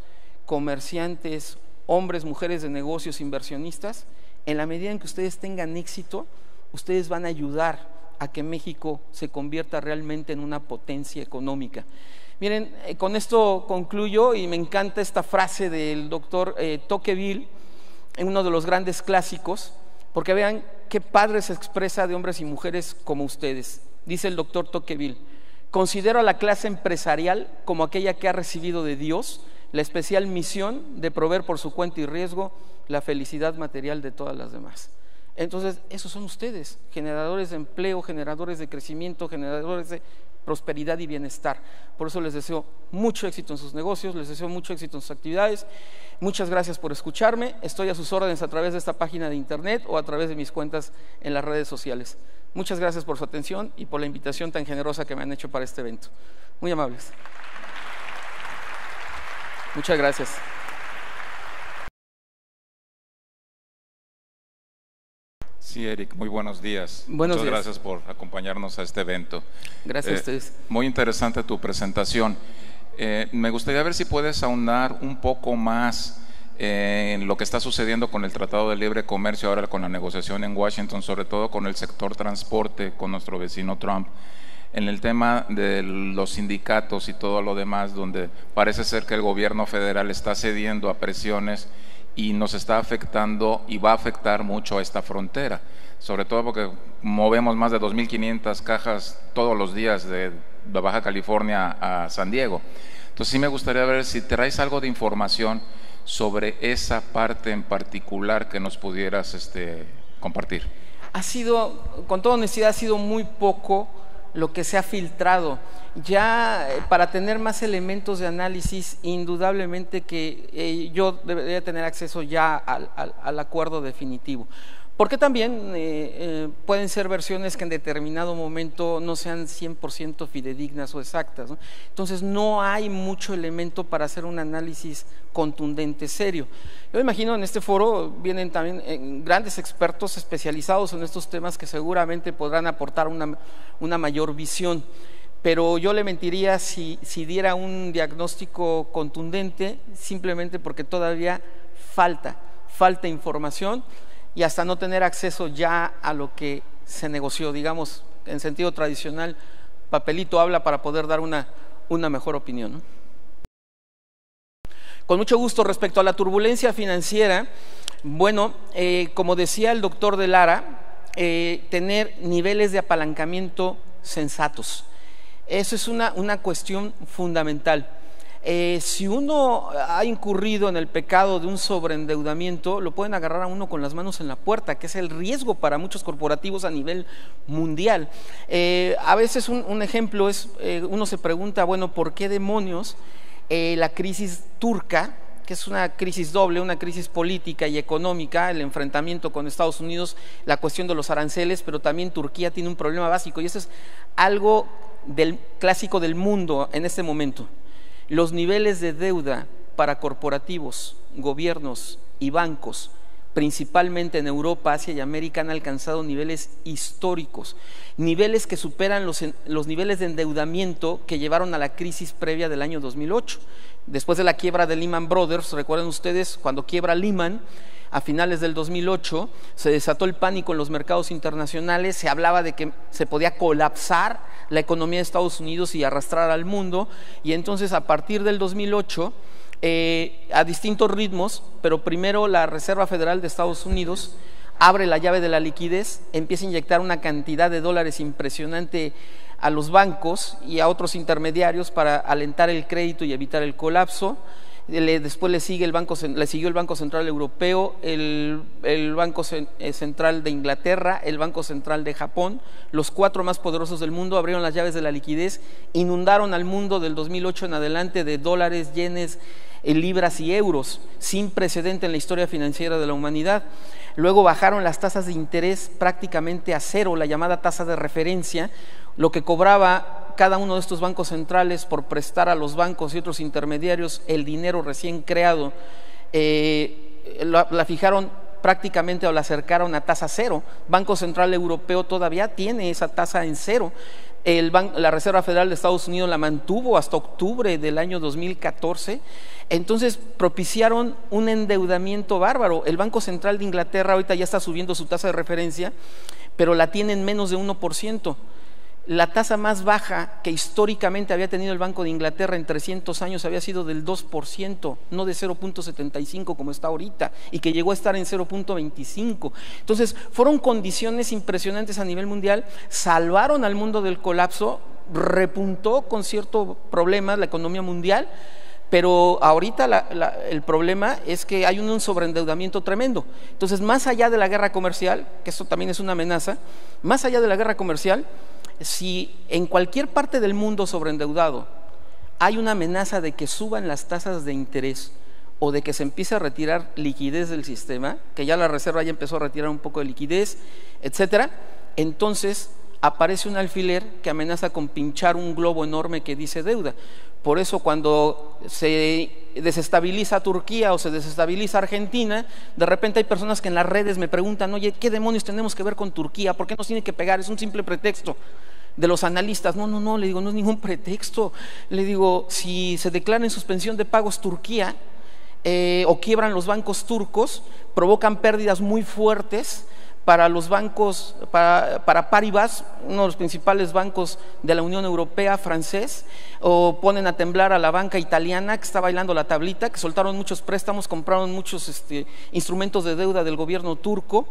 comerciantes, hombres, mujeres de negocios, inversionistas, en la medida en que ustedes tengan éxito, ustedes van a ayudar a que México se convierta realmente en una potencia económica. Miren, con esto concluyo, y me encanta esta frase del doctor Tocqueville, en uno de los grandes clásicos, porque vean qué padre se expresa de hombres y mujeres como ustedes. Dice el doctor Tocqueville: considero a la clase empresarial como aquella que ha recibido de Dios la especial misión de proveer por su cuenta y riesgo la felicidad material de todas las demás. Entonces, esos son ustedes, generadores de empleo, generadores de crecimiento, generadores de prosperidad y bienestar. Por eso les deseo mucho éxito en sus negocios, les deseo mucho éxito en sus actividades. Muchas gracias por escucharme. Estoy a sus órdenes a través de esta página de internet o a través de mis cuentas en las redes sociales. Muchas gracias por su atención y por la invitación tan generosa que me han hecho para este evento. Muy amables. Muchas gracias. Sí, Eric, muy buenos días. Buenos Muchas días. Gracias por acompañarnos a este evento. Gracias a ustedes. Muy interesante tu presentación. Me gustaría ver si puedes ahondar un poco más en lo que está sucediendo con el Tratado de Libre Comercio, ahora con la negociación en Washington, sobre todo con el sector transporte, con nuestro vecino Trump, en el tema de los sindicatos y todo lo demás, donde parece ser que el gobierno federal está cediendo a presiones y nos está afectando y va a afectar mucho a esta frontera, sobre todo porque movemos más de 2.500 cajas todos los días de Baja California a San Diego. Entonces sí me gustaría ver si traes algo de información sobre esa parte en particular que nos pudieras compartir. Ha sido, con toda honestidad, ha sido muy poco lo que se ha filtrado. Ya para tener más elementos de análisis, indudablemente que yo debería tener acceso ya al acuerdo definitivo. Porque también pueden ser versiones que en determinado momento no sean 100% fidedignas o exactas, ¿no? Entonces no hay mucho elemento para hacer un análisis contundente, serio. Yo imagino en este foro vienen también grandes expertos especializados en estos temas que seguramente podrán aportar una mayor visión. Pero yo le mentiría si diera un diagnóstico contundente, simplemente porque todavía falta información, y hasta no tener acceso ya a lo que se negoció, digamos, en sentido tradicional, papelito habla para poder dar una mejor opinión, ¿no? Con mucho gusto. Respecto a la turbulencia financiera, bueno, como decía el doctor de Lara, tener niveles de apalancamiento sensatos. Eso es una cuestión fundamental. Si uno ha incurrido en el pecado de un sobreendeudamiento, lo pueden agarrar a uno con las manos en la puerta, que es el riesgo para muchos corporativos a nivel mundial. A veces un ejemplo es, uno se pregunta, bueno, ¿por qué demonios la crisis turca, que es una crisis doble, una crisis política y económica, el enfrentamiento con Estados Unidos, la cuestión de los aranceles, pero también Turquía tiene un problema básico, y eso es algo clásico del mundo en este momento? Los niveles de deuda para corporativos, gobiernos y bancos, principalmente en Europa, Asia y América, han alcanzado niveles históricos, niveles que superan los niveles de endeudamiento que llevaron a la crisis previa del año 2008. Después de la quiebra de Lehman Brothers, recuerden ustedes, cuando quiebra Lehman, a finales del 2008, se desató el pánico en los mercados internacionales, se hablaba de que se podía colapsar la economía de Estados Unidos y arrastrar al mundo, y entonces a partir del 2008, a distintos ritmos, pero primero la Reserva Federal de Estados Unidos abre la llave de la liquidez, empieza a inyectar una cantidad de dólares impresionante a los bancos y a otros intermediarios para alentar el crédito y evitar el colapso. Después le siguió el Banco Central Europeo, el Banco Central de Inglaterra, el Banco Central de Japón. Los 4 más poderosos del mundo abrieron las llaves de la liquidez, inundaron al mundo del 2008 en adelante de dólares, yenes, libras y euros, sin precedente en la historia financiera de la humanidad. Luego bajaron las tasas de interés prácticamente a cero, la llamada tasa de referencia, lo que cobraba cada uno de estos bancos centrales por prestar a los bancos y otros intermediarios el dinero recién creado, la fijaron prácticamente o la acercaron a tasa cero. Banco Central Europeo todavía tiene esa tasa en cero. La Reserva Federal de Estados Unidos la mantuvo hasta octubre del año 2014. Entonces propiciaron un endeudamiento bárbaro. El Banco Central de Inglaterra ahorita ya está subiendo su tasa de referencia, pero la tiene en menos de 1%. La tasa más baja que históricamente había tenido el Banco de Inglaterra en 300 años había sido del 2%, no de 0.75 como está ahorita, y que llegó a estar en 0.25. Entonces fueron condiciones impresionantes a nivel mundial, salvaron al mundo del colapso, repuntó con ciertos problemas la economía mundial, pero ahorita el problema es que hay un sobreendeudamiento tremendo. Entonces, más allá de la guerra comercial, que eso también es una amenaza, más allá de la guerra comercial, si en cualquier parte del mundo sobreendeudado hay una amenaza de que suban las tasas de interés o de que se empiece a retirar liquidez del sistema, que ya la Reserva ya empezó a retirar un poco de liquidez, etcétera, entonces aparece un alfiler que amenaza con pinchar un globo enorme que dice deuda. Por eso cuando se desestabiliza Turquía o se desestabiliza Argentina, de repente hay personas que en las redes me preguntan: oye, ¿qué demonios tenemos que ver con Turquía? ¿Por qué nos tiene que pegar? Es un simple pretexto de los analistas. No, le digo, no es ningún pretexto. Le digo, si se declara en suspensión de pagos Turquía o quiebran los bancos turcos, provocan pérdidas muy fuertes para los bancos, para Paribas, uno de los principales bancos de la Unión Europea, francés, o ponen a temblar a la banca italiana que está bailando la tablita, que soltaron muchos préstamos, compraron muchos instrumentos de deuda del gobierno turco,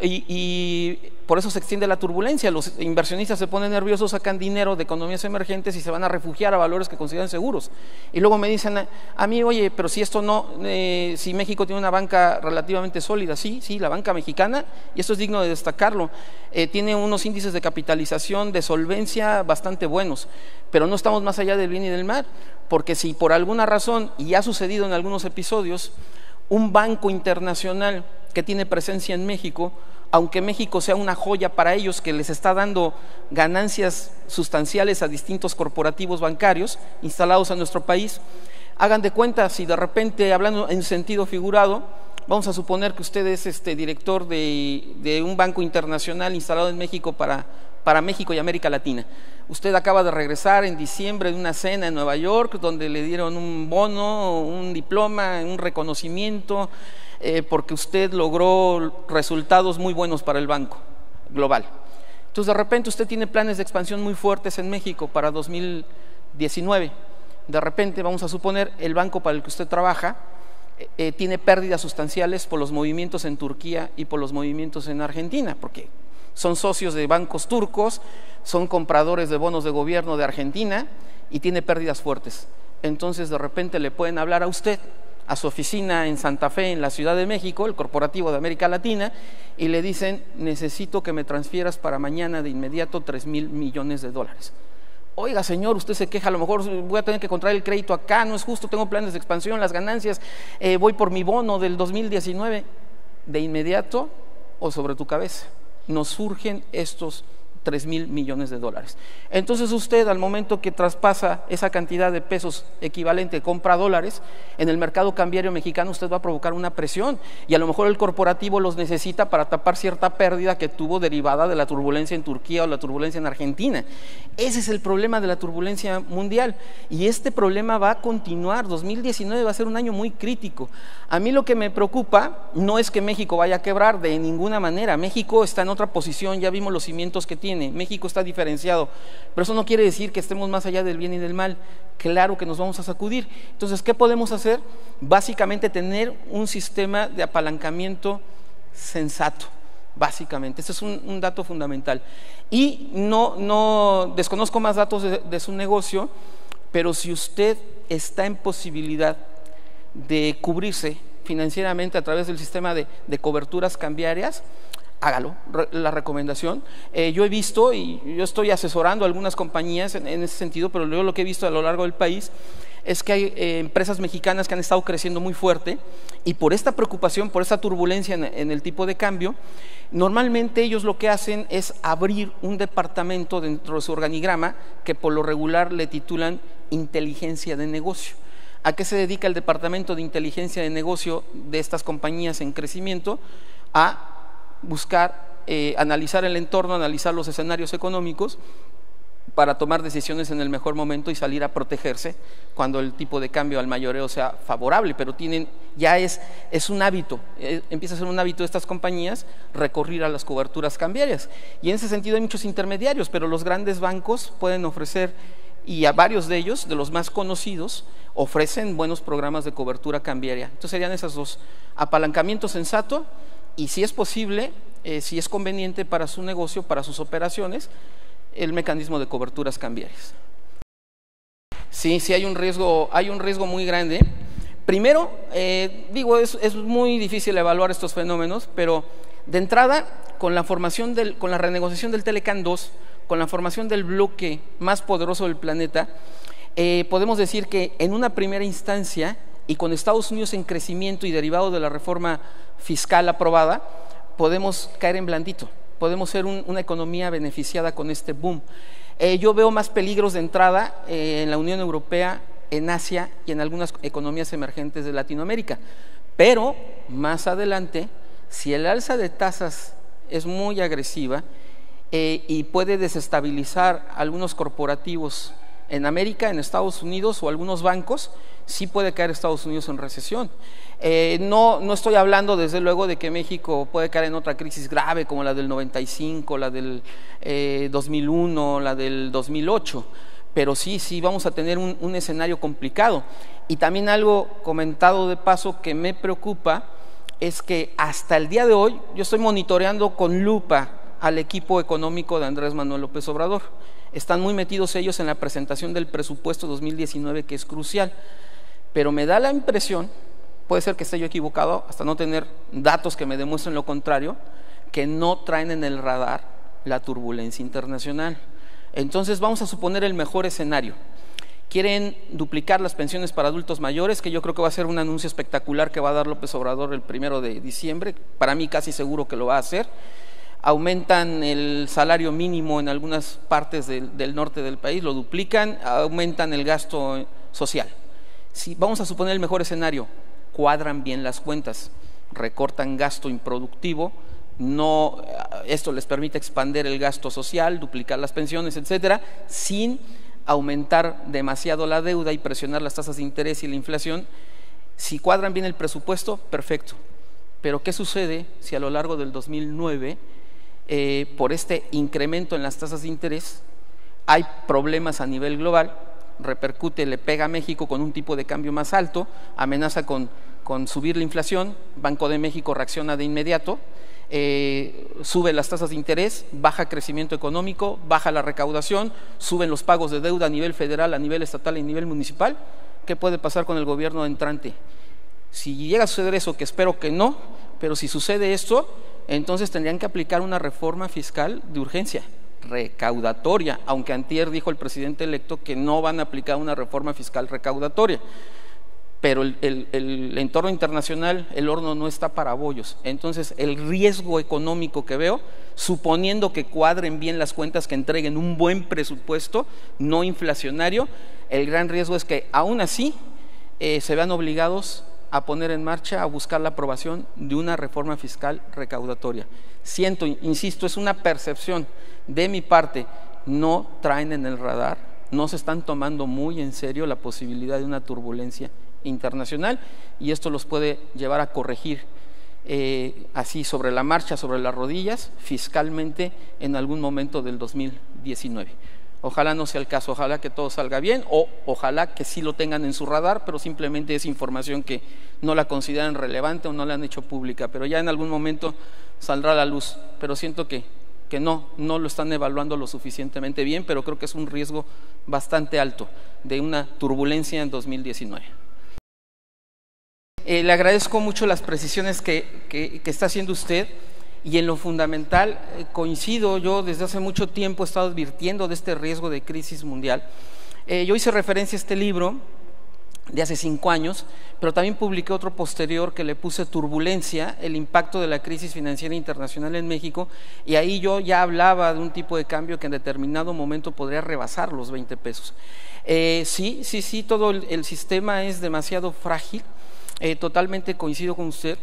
y por eso se extiende la turbulencia. Los inversionistas se ponen nerviosos, sacan dinero de economías emergentes y se van a refugiar a valores que consideran seguros. Y luego me dicen a mí: oye, pero si esto no, si México tiene una banca relativamente sólida. Sí, la banca mexicana, y esto es digno de destacarlo, tiene unos índices de capitalización, de solvencia bastante buenos, pero no estamos más allá del bien y del mal, porque si por alguna razón, y ha sucedido en algunos episodios, un banco internacional que tiene presencia en México, aunque México sea una joya para ellos, que les está dando ganancias sustanciales a distintos corporativos bancarios instalados en nuestro país, hagan de cuenta, si de repente, hablando en sentido figurado, vamos a suponer que usted es director de un banco internacional instalado en México para México y América Latina. Usted acaba de regresar en diciembre de una cena en Nueva York, donde le dieron un bono, un diploma, un reconocimiento, porque usted logró resultados muy buenos para el banco global. Entonces, de repente usted tiene planes de expansión muy fuertes en México para 2019. De repente, vamos a suponer, el banco para el que usted trabaja tiene pérdidas sustanciales por los movimientos en Turquía y por los movimientos en Argentina, porque son socios de bancos turcos, son compradores de bonos de gobierno de Argentina y tiene pérdidas fuertes. Entonces, de repente le pueden hablar a usted, a su oficina en Santa Fe, en la Ciudad de México, el corporativo de América Latina, y le dicen: necesito que me transfieras para mañana de inmediato $3,000 millones. Oiga, señor, usted se queja, a lo mejor voy a tener que contraer el crédito acá, no es justo, tengo planes de expansión, las ganancias, voy por mi bono del 2019. De inmediato, o sobre tu cabeza, nos surgen estos 3,000 millones de dólares. Entonces usted, al momento que traspasa esa cantidad de pesos equivalente, compra dólares, en el mercado cambiario mexicano usted va a provocar una presión, y a lo mejor el corporativo los necesita para tapar cierta pérdida que tuvo derivada de la turbulencia en Turquía o la turbulencia en Argentina. Ese es el problema de la turbulencia mundial, y este problema va a continuar. 2019 va a ser un año muy crítico. A mí lo que me preocupa no es que México vaya a quebrar de ninguna manera. México está en otra posición, ya vimos los cimientos que tiene. México está diferenciado, pero eso no quiere decir que estemos más allá del bien y del mal. Claro que nos vamos a sacudir. Entonces, ¿qué podemos hacer? Básicamente tener un sistema de apalancamiento sensato, básicamente. Este es un dato fundamental. Y no desconozco más datos de su negocio, pero si usted está en posibilidad de cubrirse financieramente a través del sistema de coberturas cambiarias, hágalo, la recomendación. Yo he visto, y yo estoy asesorando a algunas compañías en ese sentido, pero luego lo que he visto a lo largo del país es que hay empresas mexicanas que han estado creciendo muy fuerte, y por esta preocupación, por esta turbulencia en el tipo de cambio, normalmente ellos lo que hacen es abrir un departamento dentro de su organigrama que por lo regular le titulan inteligencia de negocio. ¿A qué se dedica el departamento de inteligencia de negocio de estas compañías en crecimiento? A buscar, analizar el entorno, analizar los escenarios económicos para tomar decisiones en el mejor momento y salir a protegerse cuando el tipo de cambio al mayoreo sea favorable. Pero ya es un hábito, empieza a ser un hábito de estas compañías recurrir a las coberturas cambiarias, y en ese sentido hay muchos intermediarios, pero los grandes bancos pueden ofrecer, y a varios de ellos, de los más conocidos, ofrecen buenos programas de cobertura cambiaria. Entonces serían esas dos: apalancamiento sensato, y si es posible, si es conveniente para su negocio, para sus operaciones, el mecanismo de coberturas cambiarias. Sí hay un riesgo muy grande. Primero, es muy difícil evaluar estos fenómenos, pero de entrada, con la renegociación del Telecan 2, con la formación del bloque más poderoso del planeta, podemos decir que en una primera instancia, y con Estados Unidos en crecimiento y derivado de la reforma fiscal aprobada, podemos caer en blandito, podemos ser una economía beneficiada con este boom. Yo veo más peligros de entrada en la Unión Europea, en Asia y en algunas economías emergentes de Latinoamérica, pero más adelante, si el alza de tasas es muy agresiva y puede desestabilizar algunos corporativos en América, en Estados Unidos, o algunos bancos, sí puede caer Estados Unidos en recesión. No estoy hablando desde luego de que México puede caer en otra crisis grave como la del 95, la del 2001, la del 2008, pero sí vamos a tener un escenario complicado. Y también algo comentado de paso que me preocupa es que hasta el día de hoy yo estoy monitoreando con lupa al equipo económico de Andrés Manuel López Obrador. Están muy metidos ellos en la presentación del presupuesto 2019, que es crucial, pero me da la impresión, puede ser que esté yo equivocado, hasta no tener datos que me demuestren lo contrario, que no traen en el radar la turbulencia internacional. Entonces vamos a suponer el mejor escenario. Quieren duplicar las pensiones para adultos mayores, que yo creo que va a ser un anuncio espectacular que va a dar López Obrador el 1 de diciembre, para mí casi seguro que lo va a hacer. Aumentan el salario mínimo en algunas partes del norte del país, lo duplican, aumentan el gasto social. Si vamos a suponer el mejor escenario, cuadran bien las cuentas, recortan gasto improductivo, esto les permite expandir el gasto social, duplicar las pensiones, etcétera, sin aumentar demasiado la deuda y presionar las tasas de interés y la inflación. Si cuadran bien el presupuesto, perfecto. Pero ¿qué sucede si a lo largo del 2009 por este incremento en las tasas de interés hay problemas a nivel global? Repercute, le pega a México con un tipo de cambio más alto, amenaza con subir la inflación, Banco de México reacciona de inmediato, sube las tasas de interés, baja crecimiento económico, baja la recaudación, suben los pagos de deuda a nivel federal, a nivel estatal y a nivel municipal. ¿Qué puede pasar con el gobierno entrante? Si llega a suceder eso, que espero que no, pero si sucede esto, entonces tendrían que aplicar una reforma fiscal de urgencia, recaudatoria, aunque antier dijo el presidente electo que no van a aplicar una reforma fiscal recaudatoria. pero el entorno internacional, el horno no está para bollos. Entonces, el riesgo económico que veo, suponiendo que cuadren bien las cuentas, que entreguen un buen presupuesto no inflacionario, el gran riesgo es que aún así se vean obligados a poner en marcha, a buscar la aprobación de una reforma fiscal recaudatoria. Siento, insisto, es una percepción de mi parte, no traen en el radar, no se están tomando muy en serio la posibilidad de una turbulencia internacional, y esto los puede llevar a corregir así sobre la marcha, sobre las rodillas, fiscalmente en algún momento del 2019. Ojalá no sea el caso, ojalá que todo salga bien, o ojalá que sí lo tengan en su radar, pero simplemente es información que no la consideran relevante o no la han hecho pública, pero ya en algún momento saldrá a la luz. Pero siento que no lo están evaluando lo suficientemente bien, pero creo que es un riesgo bastante alto de una turbulencia en 2019. Le agradezco mucho las precisiones que está haciendo usted, y en lo fundamental coincido. Yo desde hace mucho tiempo he estado advirtiendo de este riesgo de crisis mundial. Yo hice referencia a este libro de hace 5 años, pero también publiqué otro posterior que le puse Turbulencia, el impacto de la crisis financiera internacional en México, y ahí yo ya hablaba de un tipo de cambio que en determinado momento podría rebasar los 20 pesos. Sí, todo el sistema es demasiado frágil, totalmente coincido con usted,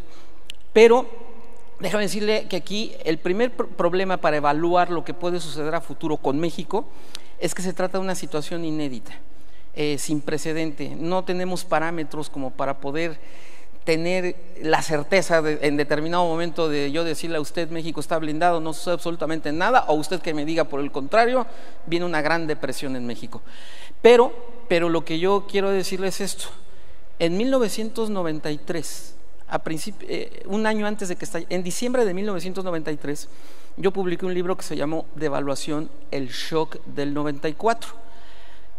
pero déjame decirle que aquí el primer problema para evaluar lo que puede suceder a futuro con México es que se trata de una situación inédita, sin precedente. No tenemos parámetros como para poder tener la certeza en determinado momento de yo decirle a usted México está blindado, no sucede absolutamente nada, o usted que me diga por el contrario, viene una gran depresión en México. Pero lo que yo quiero decirle es esto: en 1993, un año antes de que estallara, en diciembre de 1993, yo publiqué un libro que se llamó Devaluación, el shock del 94.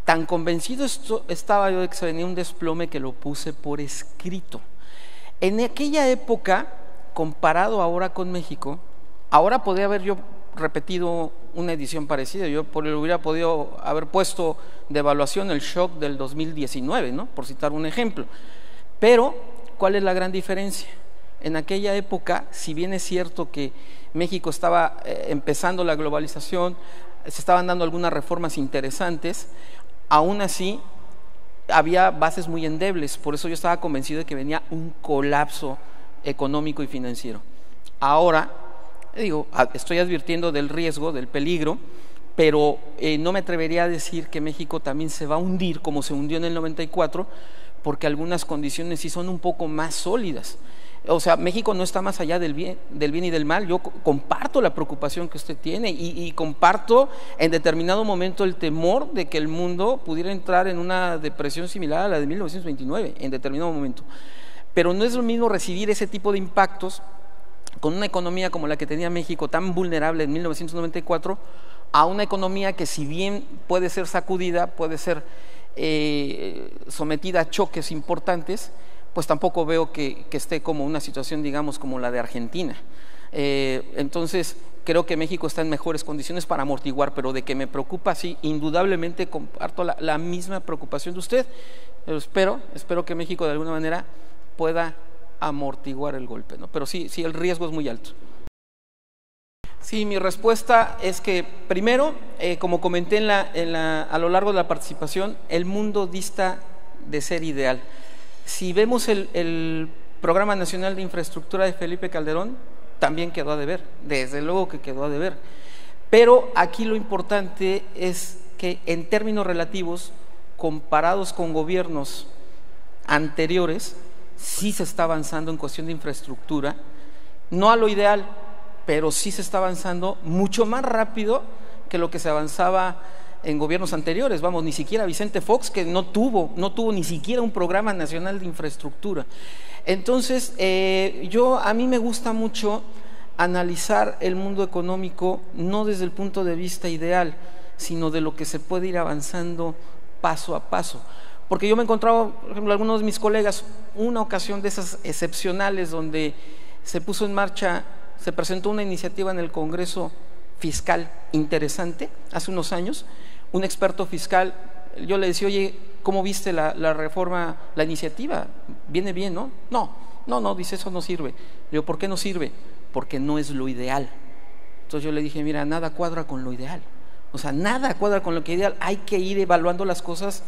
Tan convencido estaba yo de que se venía un desplome que lo puse por escrito. En aquella época, comparado ahora con México, ahora podría haber yo repetido una edición parecida. Yo hubiera podido haber puesto Devaluación, el shock del 2019, ¿no? Por citar un ejemplo. Pero, ¿cuál es la gran diferencia? En aquella época, si bien es cierto que México estaba empezando la globalización, se estaban dando algunas reformas interesantes, aún así había bases muy endebles. Por eso yo estaba convencido de que venía un colapso económico y financiero. Ahora, estoy advirtiendo del riesgo, del peligro, pero no me atrevería a decir que México también se va a hundir como se hundió en el 94, porque algunas condiciones sí son un poco más sólidas. O sea, México no está más allá del bien y del mal. Yo comparto la preocupación que usted tiene y comparto en determinado momento el temor de que el mundo pudiera entrar en una depresión similar a la de 1929 en determinado momento. Pero no es lo mismo recibir ese tipo de impactos con una economía como la que tenía México, tan vulnerable en 1994, a una economía que, si bien puede ser sacudida, puede ser sometida a choques importantes, pues tampoco veo que esté como una situación, digamos, como la de Argentina. Entonces, creo que México está en mejores condiciones para amortiguar, pero de que me preocupa, sí, indudablemente comparto la misma preocupación de usted. Pero espero que México de alguna manera pueda amortiguar el golpe, ¿no? Pero sí, el riesgo es muy alto. Sí, mi respuesta es que, primero, como comenté a lo largo de la participación, el mundo dista de ser ideal. Si vemos el Programa Nacional de Infraestructura de Felipe Calderón, también quedó a deber, desde luego que quedó a deber. Pero aquí lo importante es que en términos relativos, comparados con gobiernos anteriores, sí se está avanzando en cuestión de infraestructura, no a lo ideal, pero sí se está avanzando mucho más rápido que lo que se avanzaba en gobiernos anteriores. Vamos, ni siquiera Vicente Fox, que no tuvo ni siquiera un programa nacional de infraestructura. Entonces, a mí me gusta mucho analizar el mundo económico no desde el punto de vista ideal, sino de lo que se puede ir avanzando paso a paso. Porque yo me encontraba, por ejemplo, algunos de mis colegas, una ocasión de esas excepcionales donde se puso en marcha, se presentó una iniciativa en el Congreso fiscal interesante hace unos años. Un experto fiscal, yo le decía, oye, ¿cómo viste la reforma, la iniciativa? Viene bien, ¿no? No, dice, eso no sirve. Le digo, ¿por qué no sirve? Porque no es lo ideal. Entonces yo le dije, mira, nada cuadra con lo ideal. O sea, nada cuadra con lo que es ideal. Hay que ir evaluando las cosas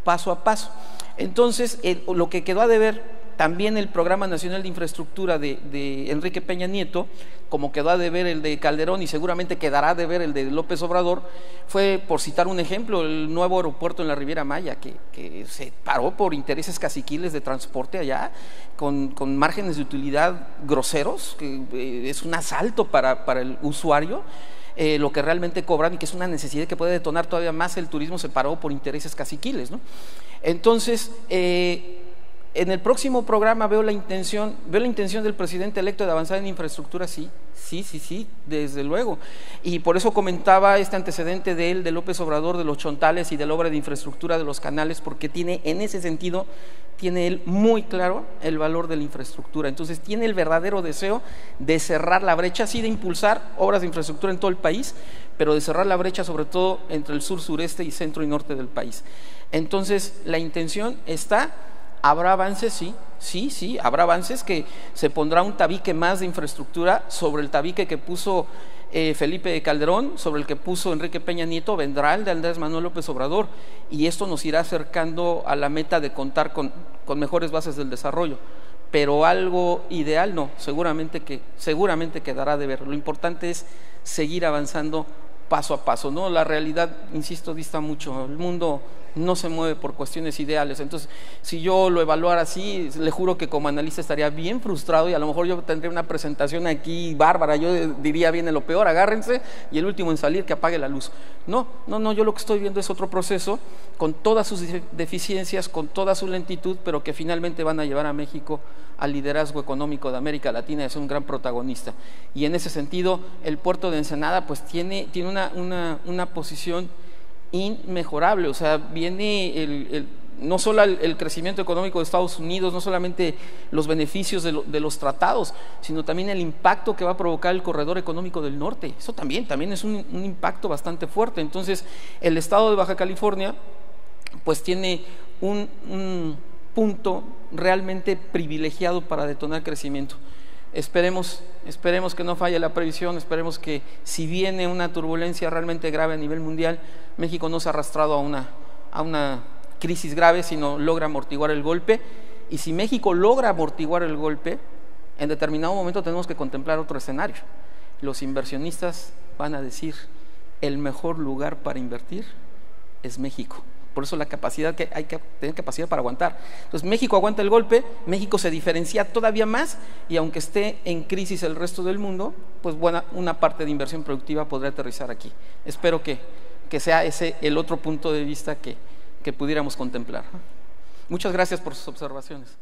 paso a paso. Entonces, lo que quedó a deber también el Programa Nacional de Infraestructura de Enrique Peña Nieto, como quedó a deber el de Calderón y seguramente quedará a deber el de López Obrador, fue, por citar un ejemplo, el nuevo aeropuerto en la Riviera Maya, que se paró por intereses caciquiles de transporte allá, con márgenes de utilidad groseros, que es un asalto para el usuario. Lo que realmente cobran y que es una necesidad que puede detonar todavía más el turismo, se paró por intereses caciquiles, ¿no? Entonces, en el próximo programa veo la intención del presidente electo de avanzar en infraestructura, sí, desde luego. Y por eso comentaba este antecedente de él, de López Obrador, de los chontales y de la obra de infraestructura de los canales, porque tiene, en ese sentido, tiene él muy claro el valor de la infraestructura. Entonces tiene el verdadero deseo de cerrar la brecha, sí, de impulsar obras de infraestructura en todo el país, pero de cerrar la brecha sobre todo entre el sur, sureste y centro y norte del país. Entonces la intención está. ¿Habrá avances? Sí, habrá avances, que se pondrá un tabique más de infraestructura sobre el tabique que puso Felipe Calderón, sobre el que puso Enrique Peña Nieto, vendrá el de Andrés Manuel López Obrador, y esto nos irá acercando a la meta de contar con mejores bases del desarrollo. Pero algo ideal no, seguramente quedará de ver. Lo importante es seguir avanzando paso a paso, ¿no? La realidad, insisto, dista mucho. El mundo no se mueve por cuestiones ideales. Entonces, si yo lo evaluara así, le juro que como analista estaría bien frustrado y a lo mejor yo tendría una presentación aquí bárbara. Yo diría, viene lo peor, agárrense, y el último en salir, que apague la luz. No, yo lo que estoy viendo es otro proceso con todas sus deficiencias, con toda su lentitud, pero que finalmente van a llevar a México al liderazgo económico de América Latina, es un gran protagonista. Y en ese sentido, el puerto de Ensenada pues tiene una posición inmejorable. O sea, viene no solo el crecimiento económico de Estados Unidos, no solamente los beneficios de los tratados, sino también el impacto que va a provocar el corredor económico del norte. Eso también es un impacto bastante fuerte. Entonces, el estado de Baja California pues tiene un punto realmente privilegiado para detonar crecimiento. Esperemos que no falle la previsión, esperemos que si viene una turbulencia realmente grave a nivel mundial, México no se ha arrastrado a una crisis grave, sino logra amortiguar el golpe. Y si México logra amortiguar el golpe, en determinado momento tenemos que contemplar otro escenario. Los inversionistas van a decir, el mejor lugar para invertir es México. Por eso la capacidad, que hay que tener capacidad para aguantar. Entonces México aguanta el golpe, México se diferencia todavía más, y aunque esté en crisis el resto del mundo, pues una parte de inversión productiva podrá aterrizar aquí. Espero que sea ese el otro punto de vista que pudiéramos contemplar. Muchas gracias por sus observaciones.